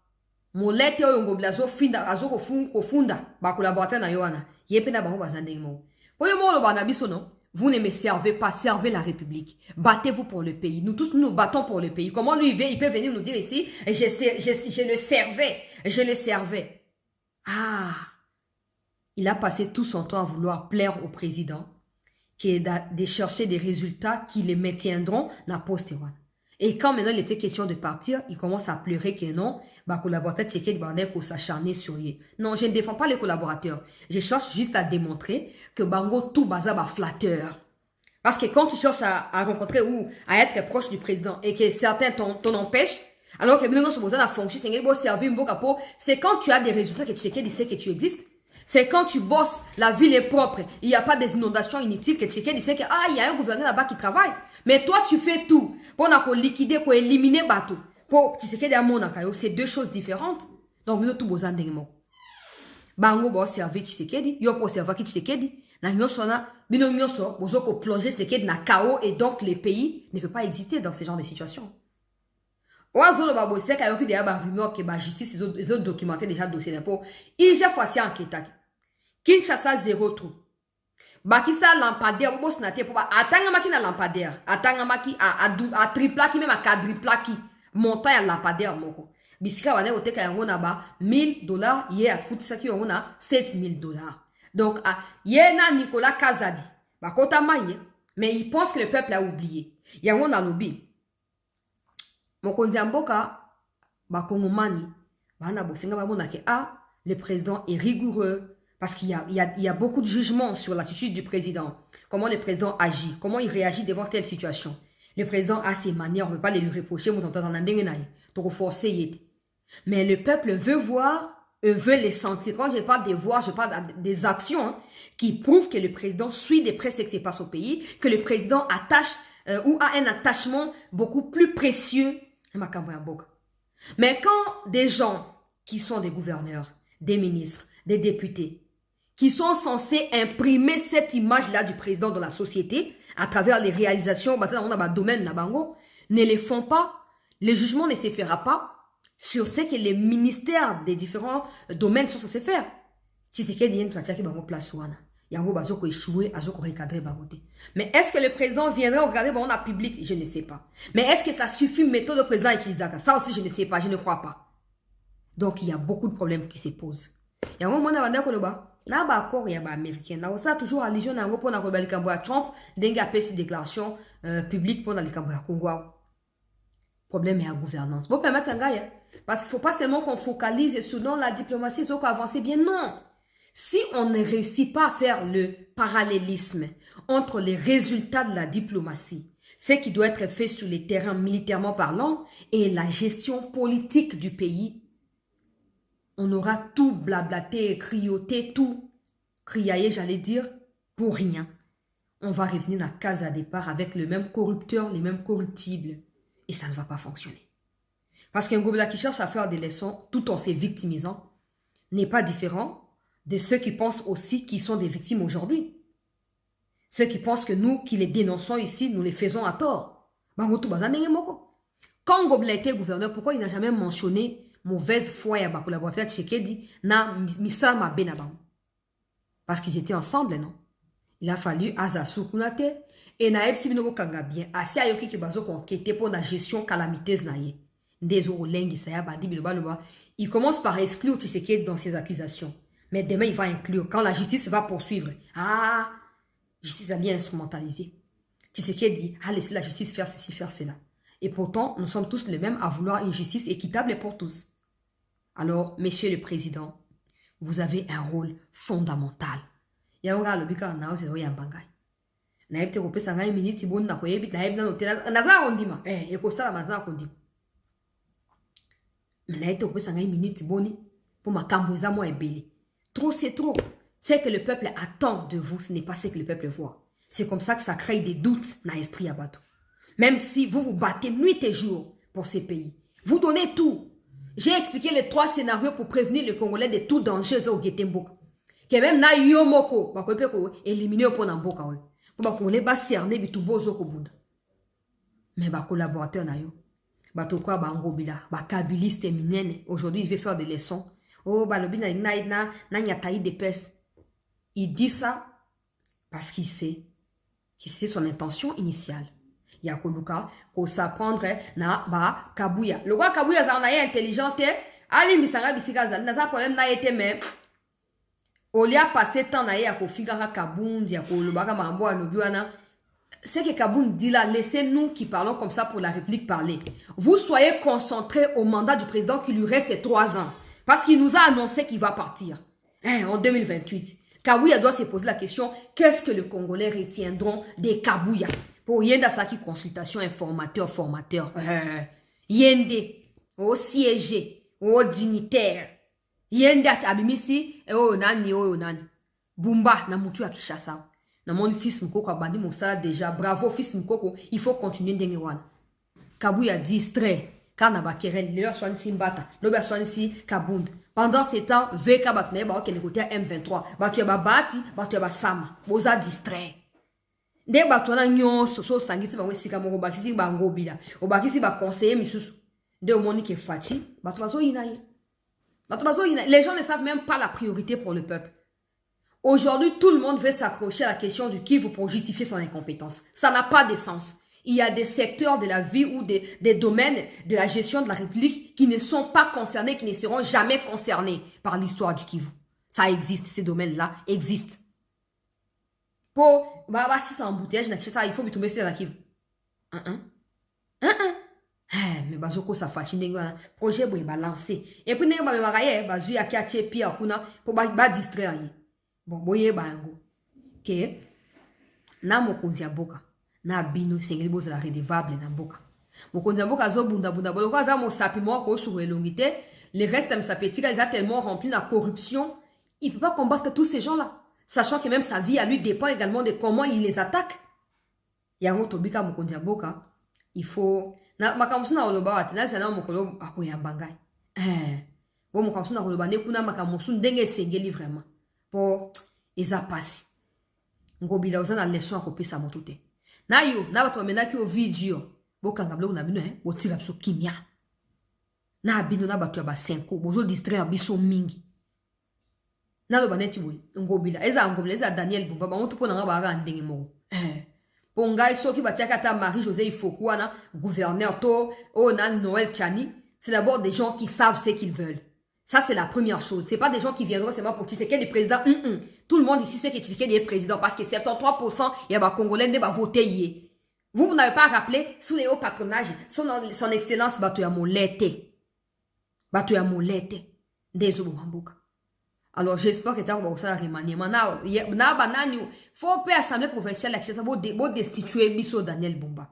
molete oyo ngobila zo finda azo kofunda ba collaborateur na yoana. Yepe na bango bazandenge mo. Oyo mo lo bana biso non. Vous ne me servez pas, servez la République. Battez-vous pour le pays. Nous tous, nous battons pour le pays. Comment lui, il peut venir nous dire ici, je le servais, je le servais. Ah, il a passé tout son temps à vouloir plaire au président, qui est de chercher des résultats qui les maintiendront dans la poste. Et quand maintenant il était question de partir, il commence à pleurer que non, bah collaborateur Tshisekedi bandait pour s'acharner sur lui. Non, je ne défends pas les collaborateurs. Je cherche juste à démontrer que Bango tout bazar va flatteur. Parce que quand tu cherches à rencontrer ou à être proche du président et que certains t'en empêchent, alors que Binogo se pose la fonction, c'est quand tu as des résultats que Tshisekedi sait que tu existes. C'est quand tu bosses, la ville est propre, il n'y a pas des inondations inutiles que Tshisekedi sait que il y a un gouverneur là-bas qui travaille. Mais toi, tu fais tout pour liquider, pour éliminer Batou. Pour Tshisekedi à mon akayo, c'est deux choses différentes. Donc, nous tout besoin d'engagement. Bango bo servir Tshisekedi, yo pour servir Tshisekedi, na nyoso na bino nyoso bozo ko plonger Tshisekedi na chaos et donc le pays ne peut pas exister dans ce genre de situation. Oazolo babo c'est kayo ki ba rumeur que ba justice les autres documentés déjà dossier d'impôt. Il j'ai fois si enquête. Kinshasa zéro trou. Bakisa lampadaire bobo snate pour atanga maki na lampadaire, atanga maki a triplaki même à quadriplaki montant ya lampadaire moko. Bisika wane oteka yango na ba $1000 hier a foot saki yango na $7000. Donc na Nicolas Kazadi bakota maye mais il pense que le peuple a oublié. Yango na lobby. Mokonzi mboka bakongomani bana bosenga bamona ke le président est rigoureux. Parce qu'il y a beaucoup de jugements sur l'attitude du président. Comment le président agit. Comment il réagit devant telle situation. Le président a ses manières. On ne peut pas les lui reprocher. Mais le peuple veut voir, veut les sentir. Quand je parle des voix, je parle des actions qui prouvent que le président suit de près ce qui se passe au pays. Que le président attache ou a un attachement beaucoup plus précieux. Mais quand des gens qui sont des gouverneurs, des ministres, des députés, qui sont censés imprimer cette image-là du président de la société à travers les réalisations, ne les font pas, le jugement ne se fera pas sur ce que les ministères des différents domaines sont censés faire. Mais est-ce que le président viendra regarder la public? Je ne sais pas. Mais est-ce que ça suffit méthode au président utiliser? Ça aussi, je ne sais pas, je ne crois pas. Donc, il y a beaucoup de problèmes qui se posent. Il y a un moment où na ba accord ya ba américain na osa toujours allusion na ngo pona ko ba likambo ya Trump denga pesi déclaration publique pona likambo ya Congo. Problème est à gouvernance. Bon permettre ngaya parce qu'il faut pas seulement qu'on focalise sur non la diplomatie so qu'on avance bien non. Si on ne réussit pas à faire le parallélisme entre les résultats de la diplomatie, ce qui doit être fait sur les terrains militairement parlant et la gestion politique du pays, on aura tout blablaté, crioté, tout criaillé, j'allais dire, pour rien. On va revenir à case à départ avec le même corrupteur, les mêmes corruptibles. Et ça ne va pas fonctionner. Parce qu'un gobelin qui cherche à faire des leçons tout en se victimisant n'est pas différent de ceux qui pensent aussi qu'ils sont des victimes aujourd'hui. Ceux qui pensent que nous, qui les dénonçons ici, nous les faisons à tort. Quand Ngobila était gouverneur, pourquoi il n'a jamais mentionné mauvaise foi ya ba collaborateur Tshisekedi na misala mabe na bango? Parce qu'ils étaient ensemble, non? Il a fallu azasu kunate et na ebsi bino kanga bien asi ayoki ki bazo konkete pour la gestion calamiteuse na ye ndezo olengi sa ya bandi biloba loba. Il commence par exclure Tshisekedi dans ses accusations, mais demain il va inclure quand la justice va poursuivre. Justice a bien instrumentalisé. Tshisekedi a laissé la justice faire ceci, faire cela. Et pourtant, nous sommes tous les mêmes à vouloir une justice équitable pour tous. Alors, Monsieur le Président, vous avez un rôle fondamental. Yaonga lobika na ose oya mbangai. Na ebite ko pesa ngai minute bon na ko yebi na ebina no tena naza kondima. E ko sala maza kondima. Mais na ebite ko pesa ngai minute boni pour makambo eza mo ebele. Trop c'est trop. C'est que le peuple attend de vous, ce n'est pas ce que le peuple voit. C'est comme ça que ça crée des doutes dans l'esprit à bateau. Même si vous vous battez nuit et jour pour ces pays, vous donnez tout. J'ai expliqué les 3 scénarios pour prévenir les Congolais de tout danger au Getemboka. Que même na yomoko, ba ko pe ko éliminer pour namboka we. Pour ba Congolais ba cerner bitubo zo ko bunda. Mais ba collaborateur na yo, ba to kwa ba ngobila, ba kabiliste minene, aujourd'hui il veut faire des leçons. Oh ba lobi na nyataï des pes. Il dit ça parce qu'il sait que c'était son intention initiale. Il y a Koluka, qu'on s'apprendre na ba Kabuya. Le roi Kabuya ça on a intelligente, ali misanga bisika za na problème na été même. Au lieu de passer temps na ya ko figara Kabundi ya ko lobaka mambo alobiwana. C'est que Kaboun dit là, laissez-nous qui parlons comme ça pour la République parler. Vous soyez concentrés au mandat du président qui lui reste 3 ans. Parce qu'il nous a annoncé qu'il va partir. En 2028. Kabuya doit se poser la question, qu'est-ce que les Congolais retiendront des Kabuya? Pour Yenda Saki consultation informateur. Yende, au siégé, au dignitaire. Yenda Abimisi, nani. Bumba, na mutu ya Kishasa. Na mon fils Mukoko abandi mosala déjà. Bravo fils Mukoko, il faut continuer ndenge. Kabuya distrait. Car na bakeren, les gens sont ici mbata, l'obé sont ici Kabund. Pendant ce temps, VK batne ba ok côté M23, batu ba bati, batu ba sama, boza distrait. Nde batu na nyonso so sangiti ba wesika mo bakisi ba ngobila, obakisi ba conseiller misusu. Nde omoni ke fachi, batu bazo inaye. Les gens ne savent même pas la priorité pour le peuple. Aujourd'hui, tout le monde veut s'accrocher à la question du Kivu pour justifier son incompétence. Ça n'a pas de sens. Il y a des secteurs de la vie ou des domaines de la gestion de la République qui ne sont pas concernés, qui ne seront jamais concernés par l'histoire du Kivu. Ça existe, ces domaines-là existent. Pour, si c'est embouteillage, il faut que tu mettes ça dans la Kivu. Mais bazoko ça fascine projet boy balancer et puis ne ba maraye bazu ya kiache pia kuna pour ba distraire. Bon boye bango que na mokonzi ya boka na bino sengeli boza la redevable na boka mokonzi ya boka zo bunda bolo kwa za mo sapi mo ko sur elongité les restes de sa petite il a tellement rempli la corruption il peut pas combattre tous ces gens là sachant que même sa vie à lui dépend également de comment il les attaque. Yango tobika mokonzi ya boka il faut na makamusu na oloba wati na sana mokolo akoyamba ngai bo makamusu na oloba ne kuna makamusu ndenge sengeli vraiment pour eza pasi ngobila ozana leçon akopesa moto te na yo na bato bamenaki o video bokanga bloko na bino botira biso kimia na bino na bato ya ba 5 bozo distraire biso mingi na lo baneti boy ngobila eza Daniel Bumba ba moto pona nga ba ndenge moko Pongai soki batiaka ta Marie-José Ifokwana, gouverneur to, Noël Tchani, c'est d'abord des gens qui savent ce qu'ils veulent. Ça, c'est la première chose. C'est pas des gens qui viendront seulement pour Tshisekedi est président. Tout le monde ici sait que Tshisekedi est président parce que 73%, il y a des Congolais qui vont voter. Vous n'avez pas rappelé, sous les hauts patronages, son excellence, Batoya Molete. Des Obamboka. Alors, j'espère que tu as un remaniement. Il faut faire l'Assemblée provinciale pour destituer Bisso Daniel Bumba.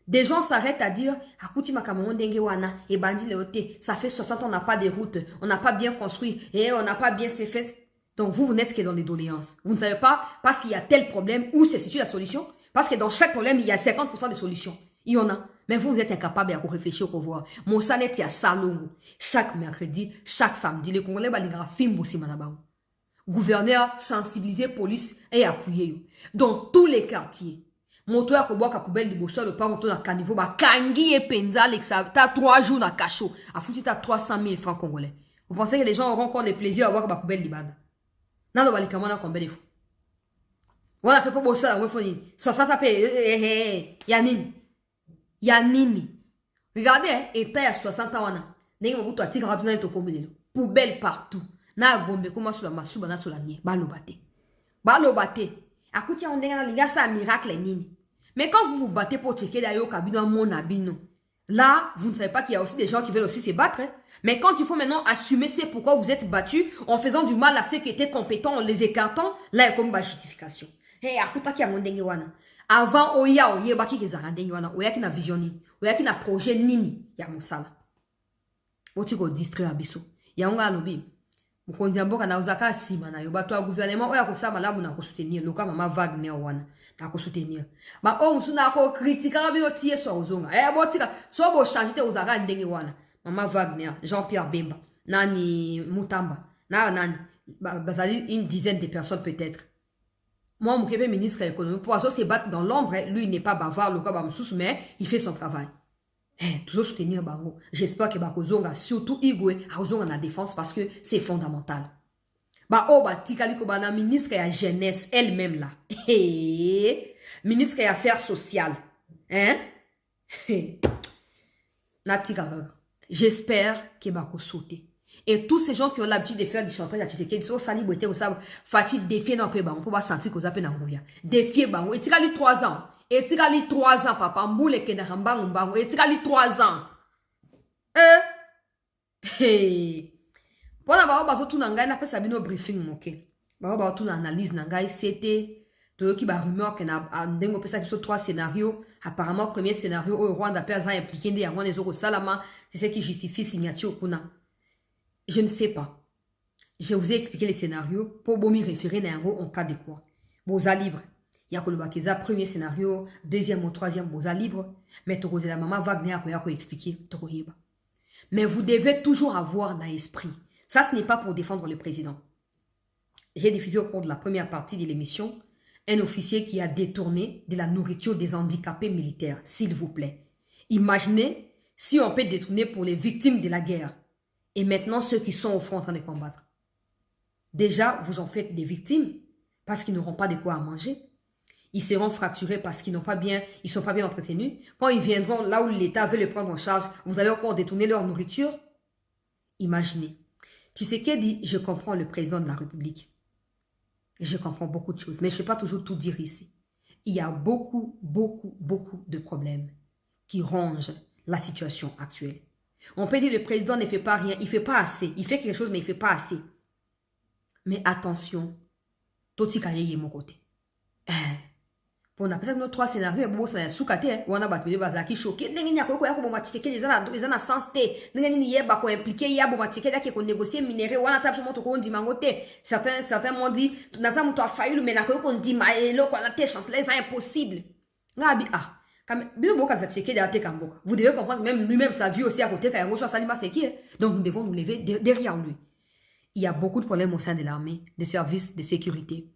Des gens s'arrêtent à dire Akuti Makamon Dengewana et Bandi Leoté, ça fait 60 ans, on n'a pas de routes, on n'a pas bien construit et on n'a pas bien ses fesses. Donc, vous n'êtes que dans les doléances. Vous ne savez pas, parce qu'il y a tel problème, où se situe la solution. Parce que dans chaque problème, il y a 50% de solutions. Il y en a. Mais vous êtes incapable de réfléchir au pouvoir. Mon sanet est à Salongo. Chaque mercredi, chaque samedi, les Congolais balingara film aussi manabao. Gouverneur sensibilisé, police et appuyé. Dans tous les quartiers. Montoya ko boka poubelle de bosso le pas monto na caniveau ba kangi et penza l'exa ta 3 jours na cachot. A foutu ta 300 000 francs congolais. Vous pensez que les gens auront encore le plaisir à voir ba poubelle libanda? Nando balikamana combien de fois? Voilà que pour bosso la refoni. 60 tapé Yanini. Regardez, état à 60 ans. N'est-ce pas toi tigre rapidement to combiner. Poubelle partout. Na gombe comment sur la masuba na sur la nie. Balobate. Akuti on denga linga sa miracle nini. Mais quand vous vous battez pour checker d'ailleurs Kabino mon abino, là, vous ne savez pas qu'il y a aussi des gens qui veulent aussi se battre. Hein. Mais quand il faut maintenant assumer c'est pourquoi vous êtes battus, en faisant du mal à ceux qui étaient compétents, en les écartant, là, il y a comme une justification. Hey, akuta ki yango ndenge wana. Avant, oya baki ki zara ndenge wana. Oya ki na vision nini. Oya ki na projet nini ya mosala. Oti ko distraire abiso. Yango alobi. Mukonzi mboka na uzaka sima na yo bato ya gouvernement oya ko sama lamu na ko soutenir loka mama Wagner wana na ko soutenir ba o musuna ko critiquer bino tie so ozonga botika so bo changer te uzaka ndenge wana mama Wagner Jean-Pierre Bemba nani Mutamba na nani bazali une dizaine de personnes peut-être moi mon ministre de l'économie pour se battre dans l'ombre lui il n'est pas bavard loka ba mususu mais il fait son travail. Toujours soutenir Bango. J'espère que Bakozonga, surtout Igwe, a la défense parce que c'est fondamental. Tikali Kobana, ministre de la jeunesse, elle-même là. Ministre des Affaires sociales. Hein? J'espère que Bako sauter. Et tous ces gens qui ont l'habitude de faire du chantage à Tshisekedi, ils sont saliboutés, ils savent, Fatih défier dans le pays, on peut pas sentir qu'on s'appelle Nangouya. Défier Bango. Et Tikali 3 ans. Et Tikali 3 ans, papa. Mboule ke na ramba mbango. Et Tikali 3 ans. Pona ba bazo tu nangai na pesa bino briefing moke. Ba tu na analyse nangai c'était to ki ba rumeur que na ndengo pesa ki so 3 scénarios. Apparemment premier scénario au Rwanda pesa impliqué ndi yango les oko salama, c'est ce qui justifie signature kuna. Je ne sais pas. Je vous ai expliqué les scénarios pour bomi référer na yango en cas de quoi. Boza libre. Yakolobakeza, premier scénario, deuxième ou troisième, boza libre. Mais Tokozé la maman Wagner a expliqué. Mais vous devez toujours avoir dans l'esprit. Ça, ce n'est pas pour défendre le président. J'ai diffusé au cours de la première partie de l'émission un officier qui a détourné de la nourriture des handicapés militaires. S'il vous plaît. Imaginez si on peut détourner pour les victimes de la guerre. Et maintenant, ceux qui sont au front en train de combattre. Déjà, vous en faites des victimes parce qu'ils n'auront pas de quoi à manger. Ils seront fracturés parce qu'ils n'ont pas bien, ils sont pas bien entretenus. Quand ils viendront là où l'État veut les prendre en charge, vous allez encore détourner leur nourriture. Imaginez. Tshisekedi, je comprends le président de la République. Je comprends beaucoup de choses, mais je ne vais pas toujours tout dire ici. Il y a beaucoup de problèmes qui rongent la situation actuelle. On peut dire que le président ne fait pas rien, il ne fait pas assez. Il fait quelque chose, mais il ne fait pas assez. Mais attention, Toti Kaye est mon côté. Pour n'a pas nos 3 scénarios, bon ça soukate, on a battu bazaki choqué, n'engina ko ko ko matike les ana sens té, n'engini yeba ko impliqué ya bo matike là qui ko négocier minerai, on a tape sur ko ndi mangote. Certains m'ont dit naza muto a failli mais na ko ndi ma elo ko na té chance là c'est impossible. Ngabi comme bien boka za checker derrière Kamboka. Vous devez comprendre même lui-même sa vie aussi à côté quand yango so salima c'est qui. Donc nous devons nous lever derrière lui. Il y a beaucoup de problèmes au sein de l'armée, des services de sécurité.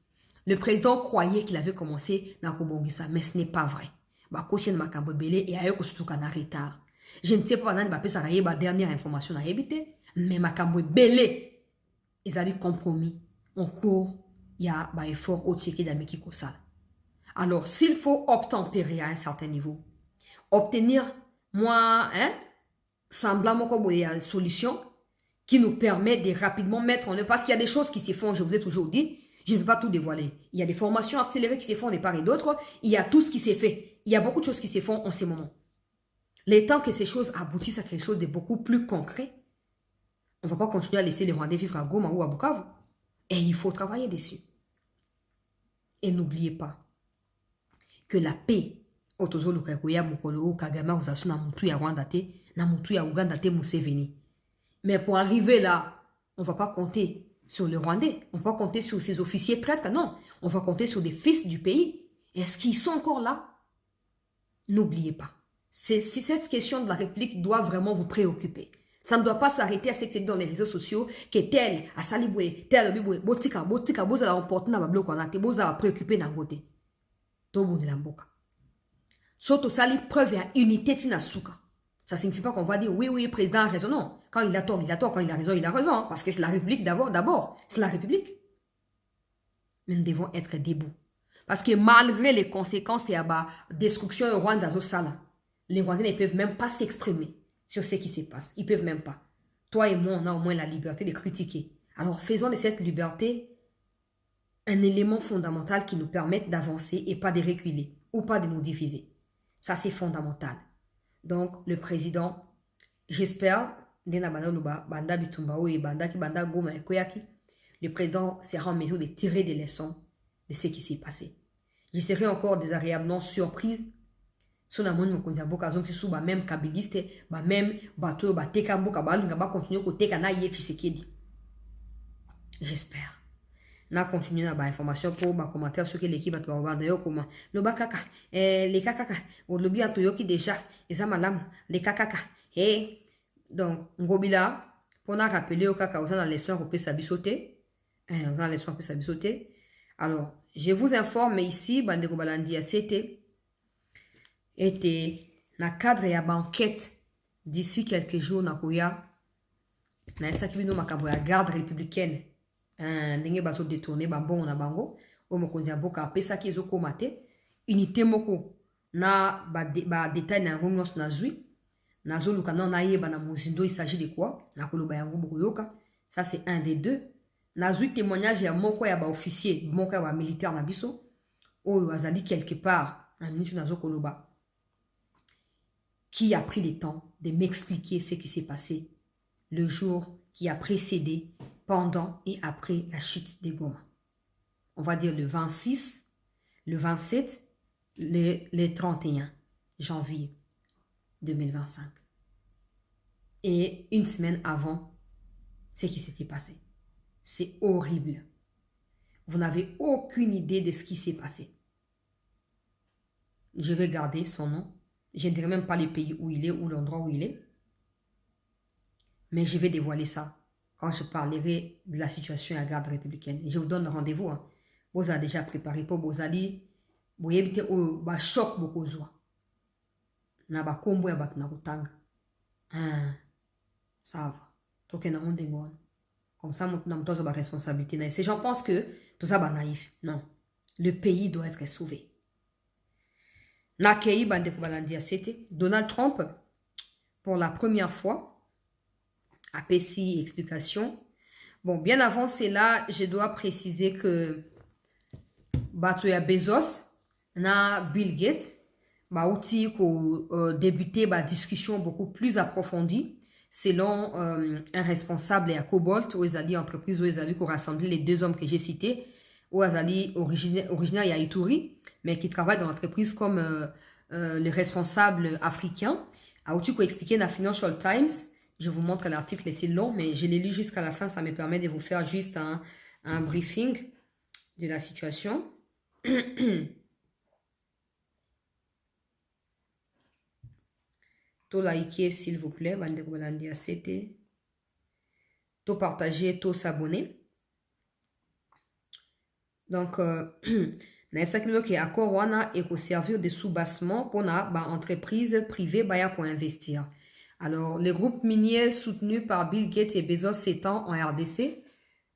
Le président croyait qu'il avait commencé dans Kobongisa, mais ce n'est pas vrai. Je ne sais pas la dernière information à éviter, mais Makambo Belé, ils ont compromis. En cours, il y a un effort au tchéké d'Ameki Kosal. Alors, s'il faut obtempérer à un certain niveau, obtenir, semblant comme une solution qui nous permet de rapidement mettre en œuvre, parce qu'il y a des choses qui se font, je vous ai toujours dit. Je ne peux pas tout dévoiler. Il y a des formations accélérées qui se font de part et d'autre. Il y a tout ce qui s'est fait. Il y a beaucoup de choses qui se font en ce moment. Les temps que ces choses aboutissent à quelque chose de beaucoup plus concret, on ne va pas continuer à laisser les Rwandais vivre à Goma ou à Bukavu. Et il faut travailler dessus. Et n'oubliez pas que la paix, Otozolo Kakoya Mukolo Kagama Uzasuna Mutu ya Rwanda te, na Mutu ya Uganda te Museveni. Mais pour arriver là, on ne va pas compter sur les Rwandais. On va compter sur ces officiers traîtres. Non, on va compter sur des fils du pays. Est-ce qu'ils sont encore là? N'oubliez pas. Cette question de la République doit vraiment vous préoccuper. Ça ne doit pas s'arrêter à ce que dans les réseaux sociaux que tel a saliboué, tel a biboué, botika, boza la emporté na bablo kwa nate, boza la préoccupé na ngote. Tobo de la mboka. Soto sali preuve à unité tina suka. Ça ne signifie pas qu'on va dire oui, le président a raison. Non. Quand il a tort, il a tort. Quand il a raison, il a raison. Parce que c'est la République d'abord. C'est la République. Mais nous devons être debout. Parce que malgré les conséquences et la destruction au Rwanda, les Rwandais ne peuvent même pas s'exprimer sur ce qui se passe. Ils ne peuvent même pas. Toi et moi, on a au moins la liberté de critiquer. Alors faisons de cette liberté un élément fondamental qui nous permette d'avancer et pas de reculer. ou pas de nous diviser. Ça, c'est fondamental. Donc, le président, j'espère, le président sera en mesure de tirer des leçons de ce qui s'est passé. Je serai encore désagréablement surprise si on a même kabiliste, même bateau, continuer à teka na ye Tshisekedi. J'espère. Na continuer na ba information pour ba commentaire sur que l'équipe va vendre yo comment. No ba kaka, les kakaka, o lobi atoyoki déjà, eza malamu, les kakaka. Donc ngobila pour na rappeler au kaka dans les leçons européennes sabisoté. Dans les leçons européennes sabisoté. Alors, je vous informe ici bandeko balandi ya CT était na cadre ya banquette d'ici quelques jours na koya na ça qui vient makambo ya garde républicaine ndenge bato détourner bambongo na bango o mokonzi mboka pesa ki ezokoma te unité moko na ba détail na ngongos na zui nazoluka na yeba na mozindo il s'agit de quoi na koloba yango bokoyoka ça c'est un des deux nazui témoignage ya moko ya ba officier moko ya ba militaire na biso oyo azali quelque part na minute nazokoloba qui a pris le temps de m'expliquer ce qui s'est passé le jour qui a précédé, pendant et après la chute de Goma. On va dire le 26, le 27, le 31 janvier 2025. Et une semaine avant ce qui s'était passé. C'est horrible. Vous n'avez aucune idée de ce qui s'est passé. Je vais garder son nom. Je ne dirai même pas le pays où il est ou l'endroit où il est. Mais je vais dévoiler ça quand je parlerai de la situation à la garde républicaine. Et je vous donne rendez-vous. Hein. Vous avez déjà préparé pour vos alliés. Vous évitez au choc beaucoup de na ba kombo ya bat na kutanga. Ça va. Toke na monde ngone. Comme ça, nous avons toujours la responsabilité. Ces gens pensent que tout ça est naïf. Non. Le pays doit être sauvé. Nakei bandeko balandia c'était Donald Trump pour la première fois a PCI explication. Bon, bien avant cela, je dois préciser que Batoya Bezos na Bill Gates ba outil ko débuter ba discussion beaucoup plus approfondie selon un responsable à Cobalt où ils allaient entreprise où ils allaient rassembler les deux hommes que j'ai cités où ils allaient originaire à Ituri mais qui travaillent dans l'entreprise comme le responsable africain. A outil ko expliquer dans Financial Times. Je vous montre l'article, c'est long, mais je l'ai lu jusqu'à la fin. Ça me permet de vous faire juste un briefing de la situation. Tout liker, s'il vous plaît. Tout partager, tout s'abonner. Donc, na qui accord wana et servir de sous-bassement pour na entreprise privée pour investir. Alors, le groupe minier soutenu par Bill Gates et Bezos s'étend en RDC.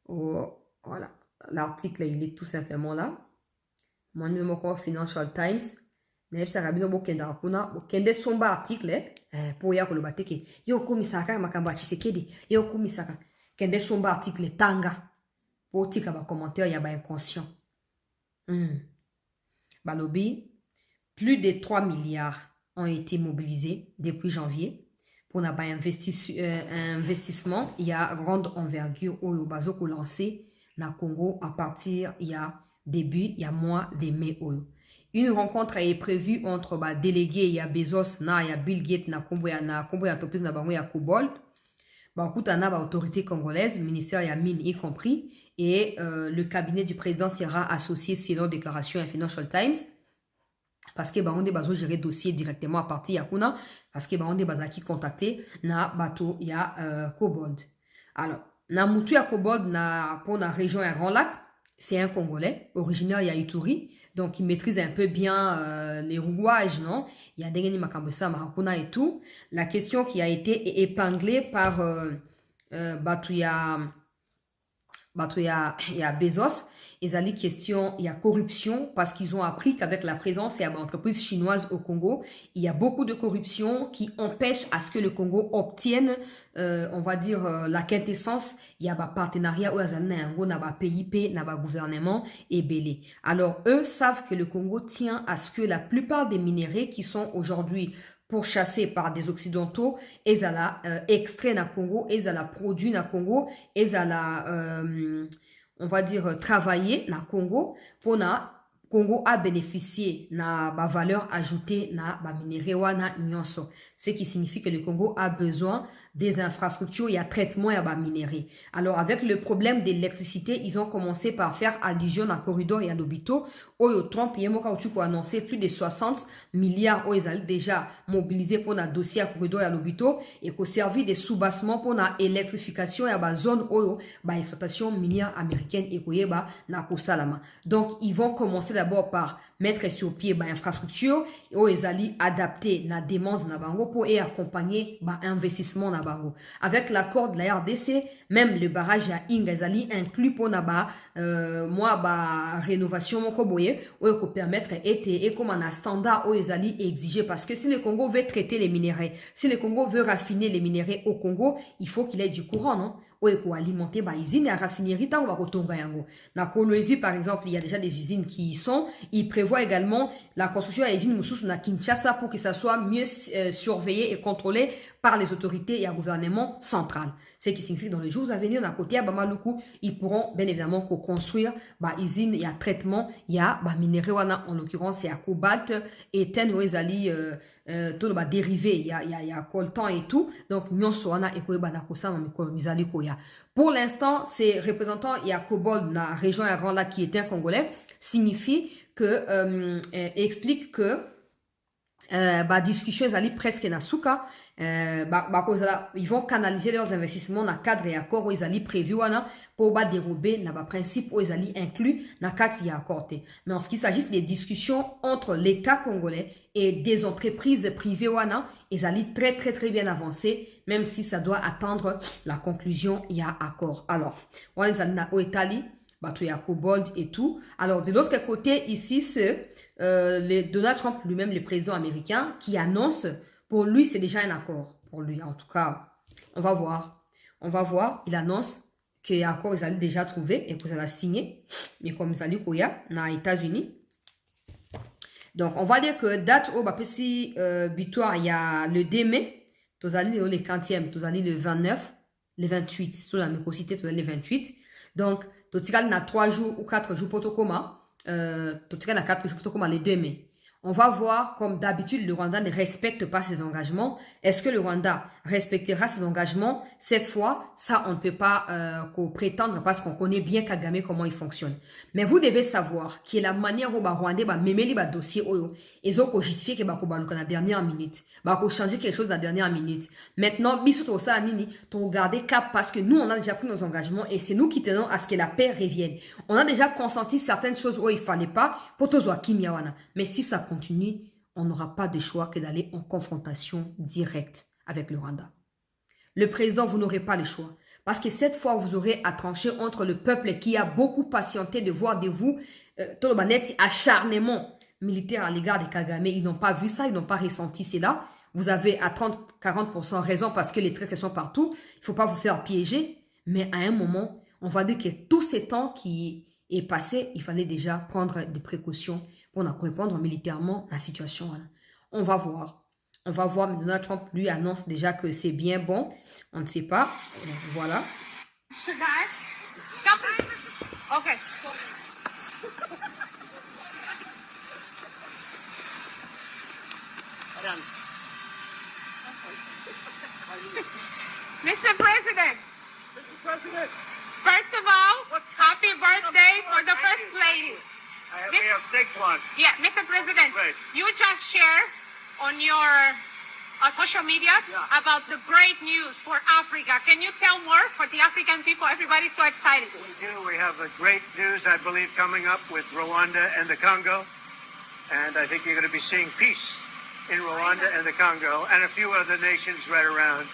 Voilà, l'article, il est tout simplement là. Mon numéro Financial Times. Kende somba article pour ya ko lobateke yo komisaka makamba Tshisekedi yo komisaka kende somba article tanga pour tika ba commentaire ya ba inconscient. Balobi, plus de 3 milliards ont été mobilisés depuis janvier. Pour un investissement, il y a grande envergure au Bazoko lancé na Congo à partir il y a mois de mai. Une rencontre est prévue entre délégués il y a Bezos na ya Bill Gates na Congo ya entreprise na bango ya Cobalt. Kutana autorité congolaise, ministère ya mine y compris et le cabinet du président sera associé selon déclaration à Financial Times. Parce que on est gérer dossier directement à partir yakuna parce que on est qui contacté na bateau ya Cobalt. Alors na mutu ya Cobalt na pour la région ya Grand Lac, c'est un Congolais originaire ya Ituri, donc il maîtrise un peu bien les rouages, non? Il y a des makambesa marakuna et tout. La question qui a été épinglée par bateau ya bah, il y a Bezos, ils ont question, il y a corruption parce qu'ils ont appris qu'avec la présence et entreprises chinoises au Congo, il y a beaucoup de corruption qui empêche à ce que le Congo obtienne, on va dire, la quintessence. Il y a un partenariat où il y a un PIP, un gouvernement et belé. Alors, eux savent que le Congo tient à ce que la plupart des minéraux qui sont aujourd'hui pourchassés par des occidentaux, ils ont extrait dans le Congo, ils ont produit dans le Congo, ils ont on va dire travailler dans le Congo pour na Congo a bénéficié de la valeur ajoutée na ba minéraux wana nyonso, ce qui signifie que le Congo a besoin des infrastructures et à traitement et à minéraux. Alors avec le problème d'électricité, ils ont commencé par faire allusion à corridor et à l'hôpital. Oyo Trump a annoncé plus de 60 milliards ils ont déjà mobilisé pour un dossier à corridor et à l'hôpital et qu'au servi des sous-bassements pour la électrification et à la zone oyo ba exploitation minière américaine et koyeba na kosalama. Donc ils vont commencer d'abord par mettre sur pied ba infrastructure et ils allient adapter la demande na bango pour et accompagner ba investissement na bango. Avec l'accord de la RDC, même le barrage à Ingazali inclus pour na ba rénovation moko boye ou ko permettre et comme un standard où ils allient exiger parce que si le Congo veut traiter les minéraux, si le Congo veut raffiner les minéraux au Congo, il faut qu'il ait du courant, non? Ou alimenter ba usine à raffinerie tant va kotonga yango. Na Kolwezi par exemple, il y a déjà des usines qui y sont. Il prévoit également la construction d'usines mususu na Kinshasa pour que ça soit mieux surveillé et contrôlé par les autorités et un gouvernement central. Ce qui signifie que dans les jours à venir, à côté à Bamaluku, ils pourront bien évidemment construire bah usine, il y a traitement, il y a bah minéraux en l'occurrence c'est à cobalt et ten où ils allient tout le dérivé, il y a coltan et tout. Donc nyonso wana ekoyeba na kosama mikolo mizali koya. Pour l'instant, ces représentants il y a Kobold na région ya Rwanda qui est un Congolais signifie que explique que discussion ils presque na suka ils vont canaliser leurs investissements dans cadre et accord où ils allaient prévu pour dérober na principe où ils allaient inclus na cadre et accord. Mais en ce qui s'agit des discussions entre l'État congolais et des entreprises privées ils allaient très bien avancer même si ça doit attendre la conclusion il y a accord. Alors on est au Italie il y a Kobold et tout. Alors de l'autre côté ici c'est Donald Trump lui-même le président américain qui annonce. Pour lui, c'est déjà un accord. Pour lui, en tout cas, on va voir. On va voir. Il annonce qu'il y a un accord, ils allaient déjà trouver et que ça va signer. Mais comme ils allaient dans les États-Unis. Donc, on va dire que date au Bapesi Victoire, il y a le 2 mai. Tous allez le 40e, tous allez le 29, le 28. Sur la microcité, tous allez le 28. Donc, tout le monde a 3 jours ou 4 jours pour tout coma. Tout le monde a 4 jours pour tout coma le 2 mai. On va voir, comme d'habitude, le Rwanda ne respecte pas ses engagements. Est-ce que le Rwanda respectera ses engagements? Cette fois, ça, on ne peut pas prétendre parce qu'on connaît bien Kagame, comment il fonctionne. Mais vous devez savoir que la manière dont le Rwanda va même le dossier, ils ont justifié que dans la dernière minute. Ils ont changé quelque chose dans la dernière minute. Maintenant, bisous ça, Nini, t'ont gardé cap parce que nous, on a déjà pris nos engagements et c'est nous qui tenons à ce que la paix revienne. On a déjà consenti certaines choses où il fallait pas pour tous Kimiawana. Mais si ça continue, on n'aura pas de choix que d'aller en confrontation directe avec le Rwanda. Le président, vous n'aurez pas le choix. Parce que cette fois, vous aurez à trancher entre le peuple qui a beaucoup patienté de voir de vous tout le net acharnement militaire à l'égard de Kagame. Ils n'ont pas vu ça, ils n'ont pas ressenti cela. Vous avez à 30-40% raison parce que les traîtres sont partout. Il ne faut pas vous faire piéger. Mais à un moment, on va dire que tout ce temps qui est passé, il fallait déjà prendre des précautions pour répondre militairement à la situation. On va voir. On va voir, mais Donald Trump, lui, annonce déjà que c'est bien bon. On ne sait pas. Donc, voilà. Okay. Mr. President. First of all, happy birthday for the First Lady. We have 6 ones. Yeah, Mr. President, Right. you just shared on your social media about the great news for Africa. Can you tell more for the African people? Everybody's so excited. We do. We have a great news, I believe, coming up with Rwanda and the Congo. And I think you're going to be seeing peace in Rwanda and the Congo and a few other nations right around.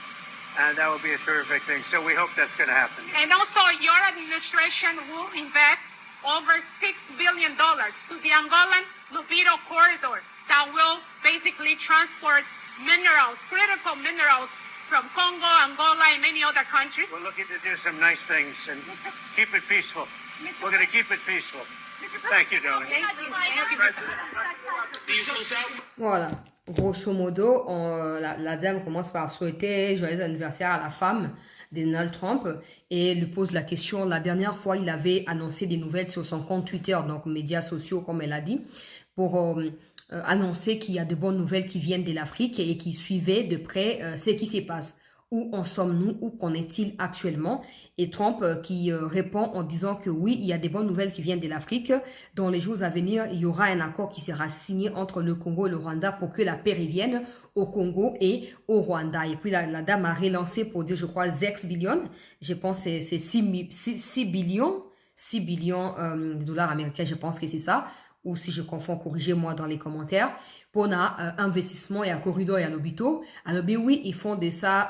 and that would be a terrific thing. So we hope that's going to happen. And also, your administration will invest over $6 billion to the Angolan Lubero corridor that will basically transport minerals, critical minerals from Congo, Angola, and many other countries. We're looking to do some nice things and keep it peaceful. We're going to keep it peaceful. Thank you, darling. Voilà. Grosso modo, la dame commence par souhaiter joyeux anniversaire à la femme de Donald Trump et lui pose la question. La dernière fois, il avait annoncé des nouvelles sur son compte Twitter, donc médias sociaux, comme elle a dit, pour annoncer qu'il y a de bonnes nouvelles qui viennent de l'Afrique et qui suivaient de près ce qui se passe. Où en sommes-nous? Où qu'en est-il actuellement? Et Trump qui répond en disant que oui, il y a des bonnes nouvelles qui viennent de l'Afrique. Dans les jours à venir, il y aura un accord qui sera signé entre le Congo et le Rwanda pour que la paix revienne au Congo et au Rwanda. Et puis la dame a relancé pour dire, je crois, 6 billions. Je pense que c'est 6 billions de dollars américains, je pense que c'est ça. Ou si je confonds, corrigez-moi dans les commentaires. Pour investissement et à corridor et à l'hôpital. Alors, ben oui, ils font de ça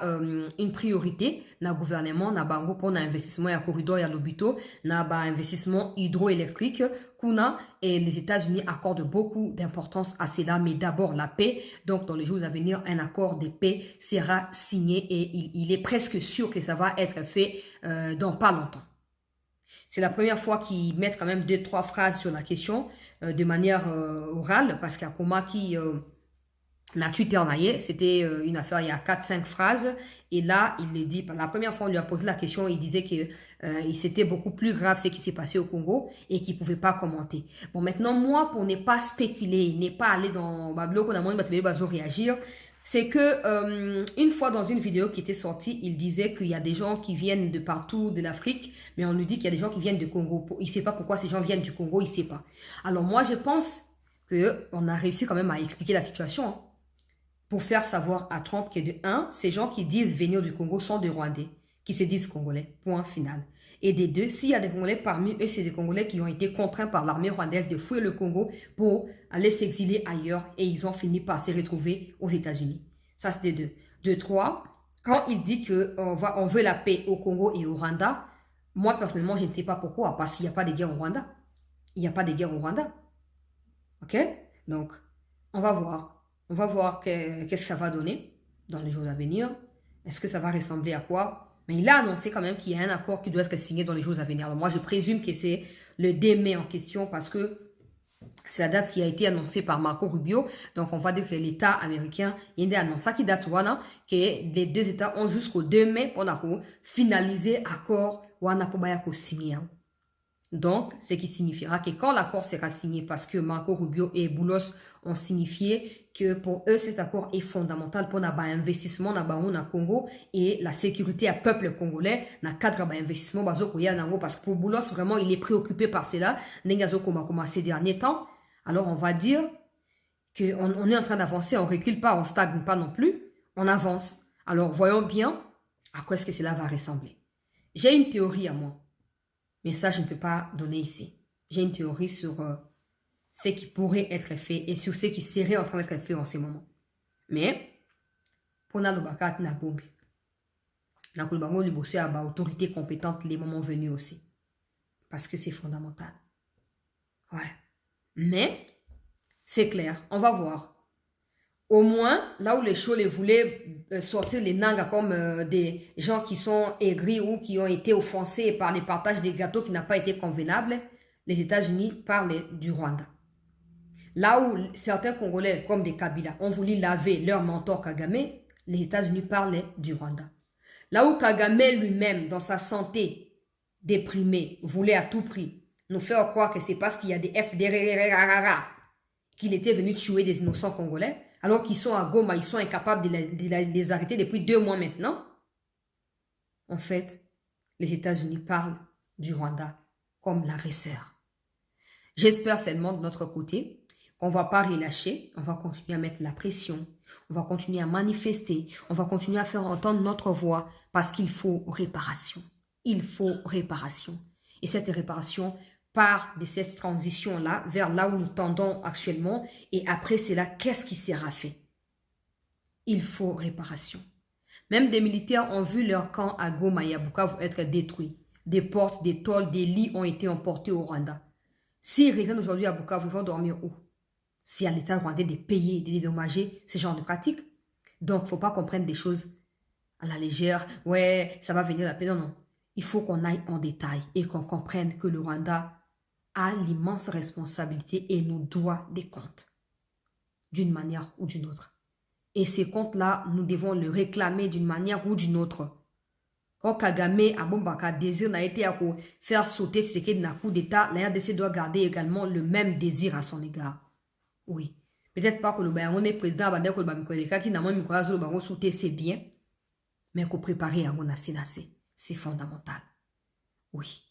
une priorité. Na gouvernement, na bango pour investissement et à corridor et à l'hôpital. Na investissement hydroélectrique. Kuna et les États-Unis accordent beaucoup d'importance à cela, mais d'abord la paix. Donc, dans les jours à venir, un accord de paix sera signé et il est presque sûr que ça va être fait dans pas longtemps. C'est la première fois qu'ils mettent quand même 2-3 phrases sur la question de manière orale, parce qu'à Koma qui n'a Twitter, c'était une affaire il y a 4-5 phrases, et là, il le dit, la première fois on lui a posé la question, il disait que c'était beaucoup plus grave ce qui s'est passé au Congo, et qu'il ne pouvait pas commenter. Bon, maintenant, moi, pour ne pas spéculer, ne pas aller dans Bablo, qu'on a moins de réagir, c'est que une fois dans une vidéo qui était sortie, il disait qu'il y a des gens qui viennent de partout de l'Afrique, mais on lui dit qu'il y a des gens qui viennent du Congo. Il ne sait pas pourquoi ces gens viennent du Congo, il ne sait pas. Alors moi, je pense qu'on a réussi quand même à expliquer la situation, hein, pour faire savoir à Trump que de 1, ces gens qui disent venir du Congo sont des Rwandais, qui se disent Congolais, point final. Et des 2, s'il y a des Congolais parmi eux, c'est des Congolais qui ont été contraints par l'armée rwandaise de fuir le Congo pour aller s'exiler ailleurs et ils ont fini par se retrouver aux États-Unis. Ça, c'est des 2. De 3, quand il dit qu'on veut la paix au Congo et au Rwanda, moi, personnellement, je ne sais pas pourquoi, parce qu'il n'y a pas de guerre au Rwanda. Il n'y a pas de guerre au Rwanda. OK? Donc, on va voir. On va voir qu'est-ce que ça va donner dans les jours à venir. Est-ce que ça va ressembler à quoi? Mais il a annoncé quand même qu'il y a un accord qui doit être signé dans les jours à venir. Alors moi, je présume que c'est le 2 mai en question parce que c'est la date qui a été annoncée par Marco Rubio. Donc, on va dire que l'État américain, il y a une annonce qui date que les 2 États ont jusqu'au 2 mai pour finaliser l'accord pour signer. Donc, ce qui signifiera que quand l'accord sera signé, parce que Marco Rubio et Boulos ont signifié que pour eux, cet accord est fondamental pour l'investissement dans le Congo et la sécurité à peuple congolais, dans le cadre de l'investissement, parce que pour Boulos, vraiment, il est préoccupé par cela, ces derniers temps. Alors, on va dire qu'on est en train d'avancer, on ne recule pas, on ne stagne pas non plus, on avance. Alors, voyons bien à quoi est-ce que cela va ressembler. J'ai une théorie à moi. Mais ça, je ne peux pas donner ici. J'ai une théorie sur ce qui pourrait être fait et sur ce qui serait en train d'être fait en ce moment. Mais, pour nous, bakat na bombi. Na kulbango li bosse à autorité compétente les moments venus aussi. Parce que c'est fondamental. Ouais. Mais, c'est clair. On va voir. Au moins, là où les Cholés voulaient sortir les Nangas comme des gens qui sont aigris ou qui ont été offensés par les partages des gâteaux qui n'ont pas été convenables, les États-Unis parlaient du Rwanda. Là où certains Congolais, comme des Kabila, ont voulu laver leur mentor Kagame, les États-Unis parlaient du Rwanda. Là où Kagame lui-même, dans sa santé déprimée, voulait à tout prix nous faire croire que c'est parce qu'il y a des FDR qu'il était venu tuer des innocents Congolais, alors qu'ils sont à Goma, ils sont incapables de les arrêter depuis 2 mois maintenant. En fait, les États-Unis parlent du Rwanda comme l'agresseur. J'espère seulement de notre côté qu'on ne va pas relâcher, on va continuer à mettre la pression, on va continuer à manifester, on va continuer à faire entendre notre voix parce qu'il faut réparation. Il faut réparation. Et cette réparation part de cette transition-là vers là où nous tendons actuellement et après cela, qu'est-ce qui sera fait? Il faut réparation. Même des militaires ont vu leur camp à Goma et à Bukavu être détruits. Des portes, des tôles, des lits ont été emportés au Rwanda. S'ils reviennent aujourd'hui à Bukavu, ils vont dormir où? C'est à l'État rwandais de payer, de dédommager ce genre de pratiques. Donc, il ne faut pas qu'on prenne des choses à la légère. Ouais, ça va venir la paix. Non, non. Il faut qu'on aille en détail et qu'on comprenne que le Rwanda a l'immense responsabilité et nous doit des comptes, d'une manière ou d'une autre. Et ces comptes-là, nous devons le réclamer d'une manière ou d'une autre. Quand Kagame a Bombaka désir n'a été à faire sauter Tshisekedi d'un coup d'État, la RDC doit garder également le même désir à son égard. Oui. Peut-être pas que le Baron est président, que le Bamikoleka qui n'a pas mis le Baron sauter, c'est bien. Mais qu'on prépare à mon c'est fondamental. Oui.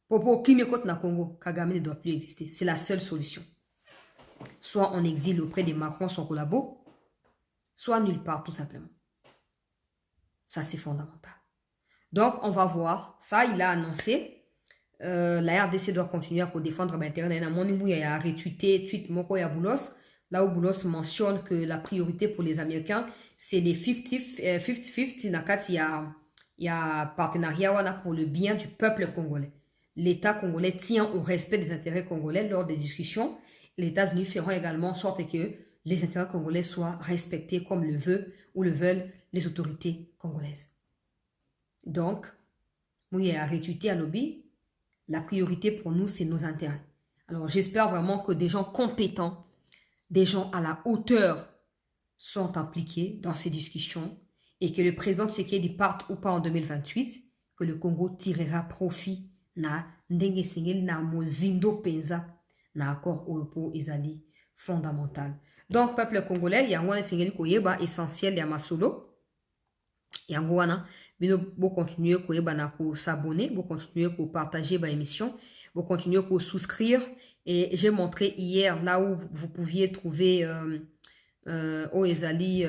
Pour qui me compte na Congo, Kagame ne doit plus exister. C'est la seule solution. Soit en exil auprès des Macron, son collabo, soit nulle part, tout simplement. Ça, c'est fondamental. Donc, on va voir. Ça, il a annoncé. La RDC doit continuer à défendre l'intérêt d'un monde où il y a retweeté, tweet Moko et Boulos. Là où Boulos mentionne que la priorité pour les Américains, c'est les 50-50. Il y a partenariat pour le bien du peuple congolais. L'État congolais tient au respect des intérêts congolais lors des discussions. Les États-Unis feront également en sorte que les intérêts congolais soient respectés comme le veut ou le veulent les autorités congolaises. Donc, oui, à retweeter à lobby, la priorité pour nous, c'est nos intérêts. Alors, j'espère vraiment que des gens compétents, des gens à la hauteur sont impliqués dans ces discussions et que le président Tshisekedi parte ou pas en 2028, que le Congo tirera profit na ndenge sengeli na mozindo penza na accord Oyopo ezali fondamental. Donc, peuple congolais, il y a un sengeli koyeba essentiel ya masolo. Il y a un bino bo continuer koyeba na ko s'abonner, bo continuer ko partager ba émission, bo continuer ko souscrire. Et j'ai montré hier là où vous pouviez trouver ezali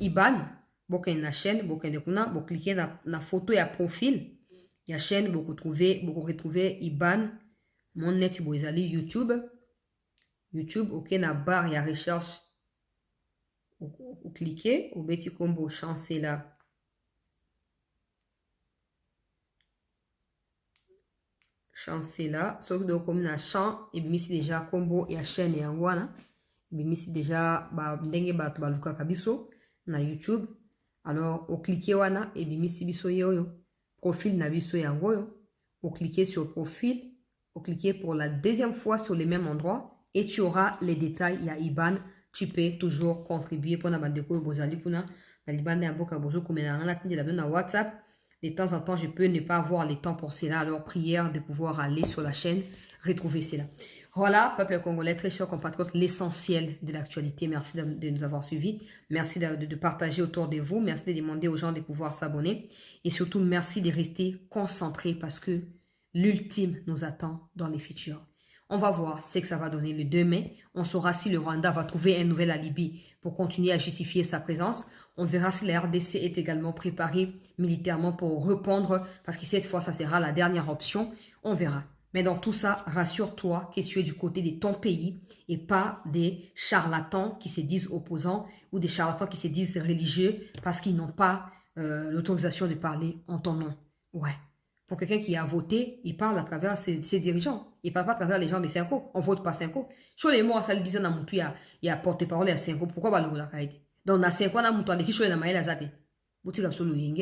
Iban, boka na chaîne, boka de kuna, bo cliquer na photo ya profil. Il y a chaîne, vous retrouver Iban, mon net, vous allez YouTube. YouTube, ok, na barre, il y a recherche. Vous cliquez, vous mettez combo chancé là. Chancé là. Sauf que comme na champ, et bien ici déjà combo et chaîne et en wana. Et bien ici déjà, ndenge ba luka kabiso na YouTube. Alors, vous cliquez wana, et bien ici biso yo. Profil na biso yango yo. Vous cliquez sur profil, vous cliquez pour la deuxième fois sur le même endroit et tu auras les détails. Il y a IBAN, tu peux toujours contribuer pour na bandeko bozali kuna na IBAN ya boka bozo komena na tindi la na WhatsApp. De temps en temps, je peux ne pas avoir le temps pour cela. Alors, prière de pouvoir aller sur la chaîne, retrouver cela. Voilà, peuple congolais, très chers compatriotes, l'essentiel de l'actualité. Merci de nous avoir suivis. Merci de partager autour de vous. Merci de demander aux gens de pouvoir s'abonner. Et surtout, merci de rester concentrés parce que l'ultime nous attend dans les futurs. On va voir ce que ça va donner le 2 mai. On saura si le Rwanda va trouver un nouvel alibi pour continuer à justifier sa présence. On verra si la RDC est également préparée militairement pour répondre parce que cette fois, ça sera la dernière option. On verra. Mais dans tout ça, rassure-toi que tu es du côté de ton pays et pas des charlatans qui se disent opposants ou des charlatans qui se disent religieux parce qu'ils n'ont pas l'autorisation de parler en ton nom. Ouais. Pour quelqu'un qui a voté, il parle à travers ses dirigeants. Il ne parle pas à travers les gens des Cinco. On vote pas Cinco. Sur les mots, ça le disait dans mon il y a porte-parole à Cinco. Pourquoi pas le Kaïti? Donc, dans Cinco, on a mon toit de qui choisit la maïla zate. Boutique absolument.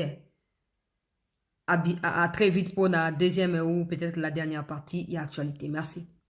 À très vite pour la deuxième ou peut-être la dernière partie. Il y a actualité. Merci.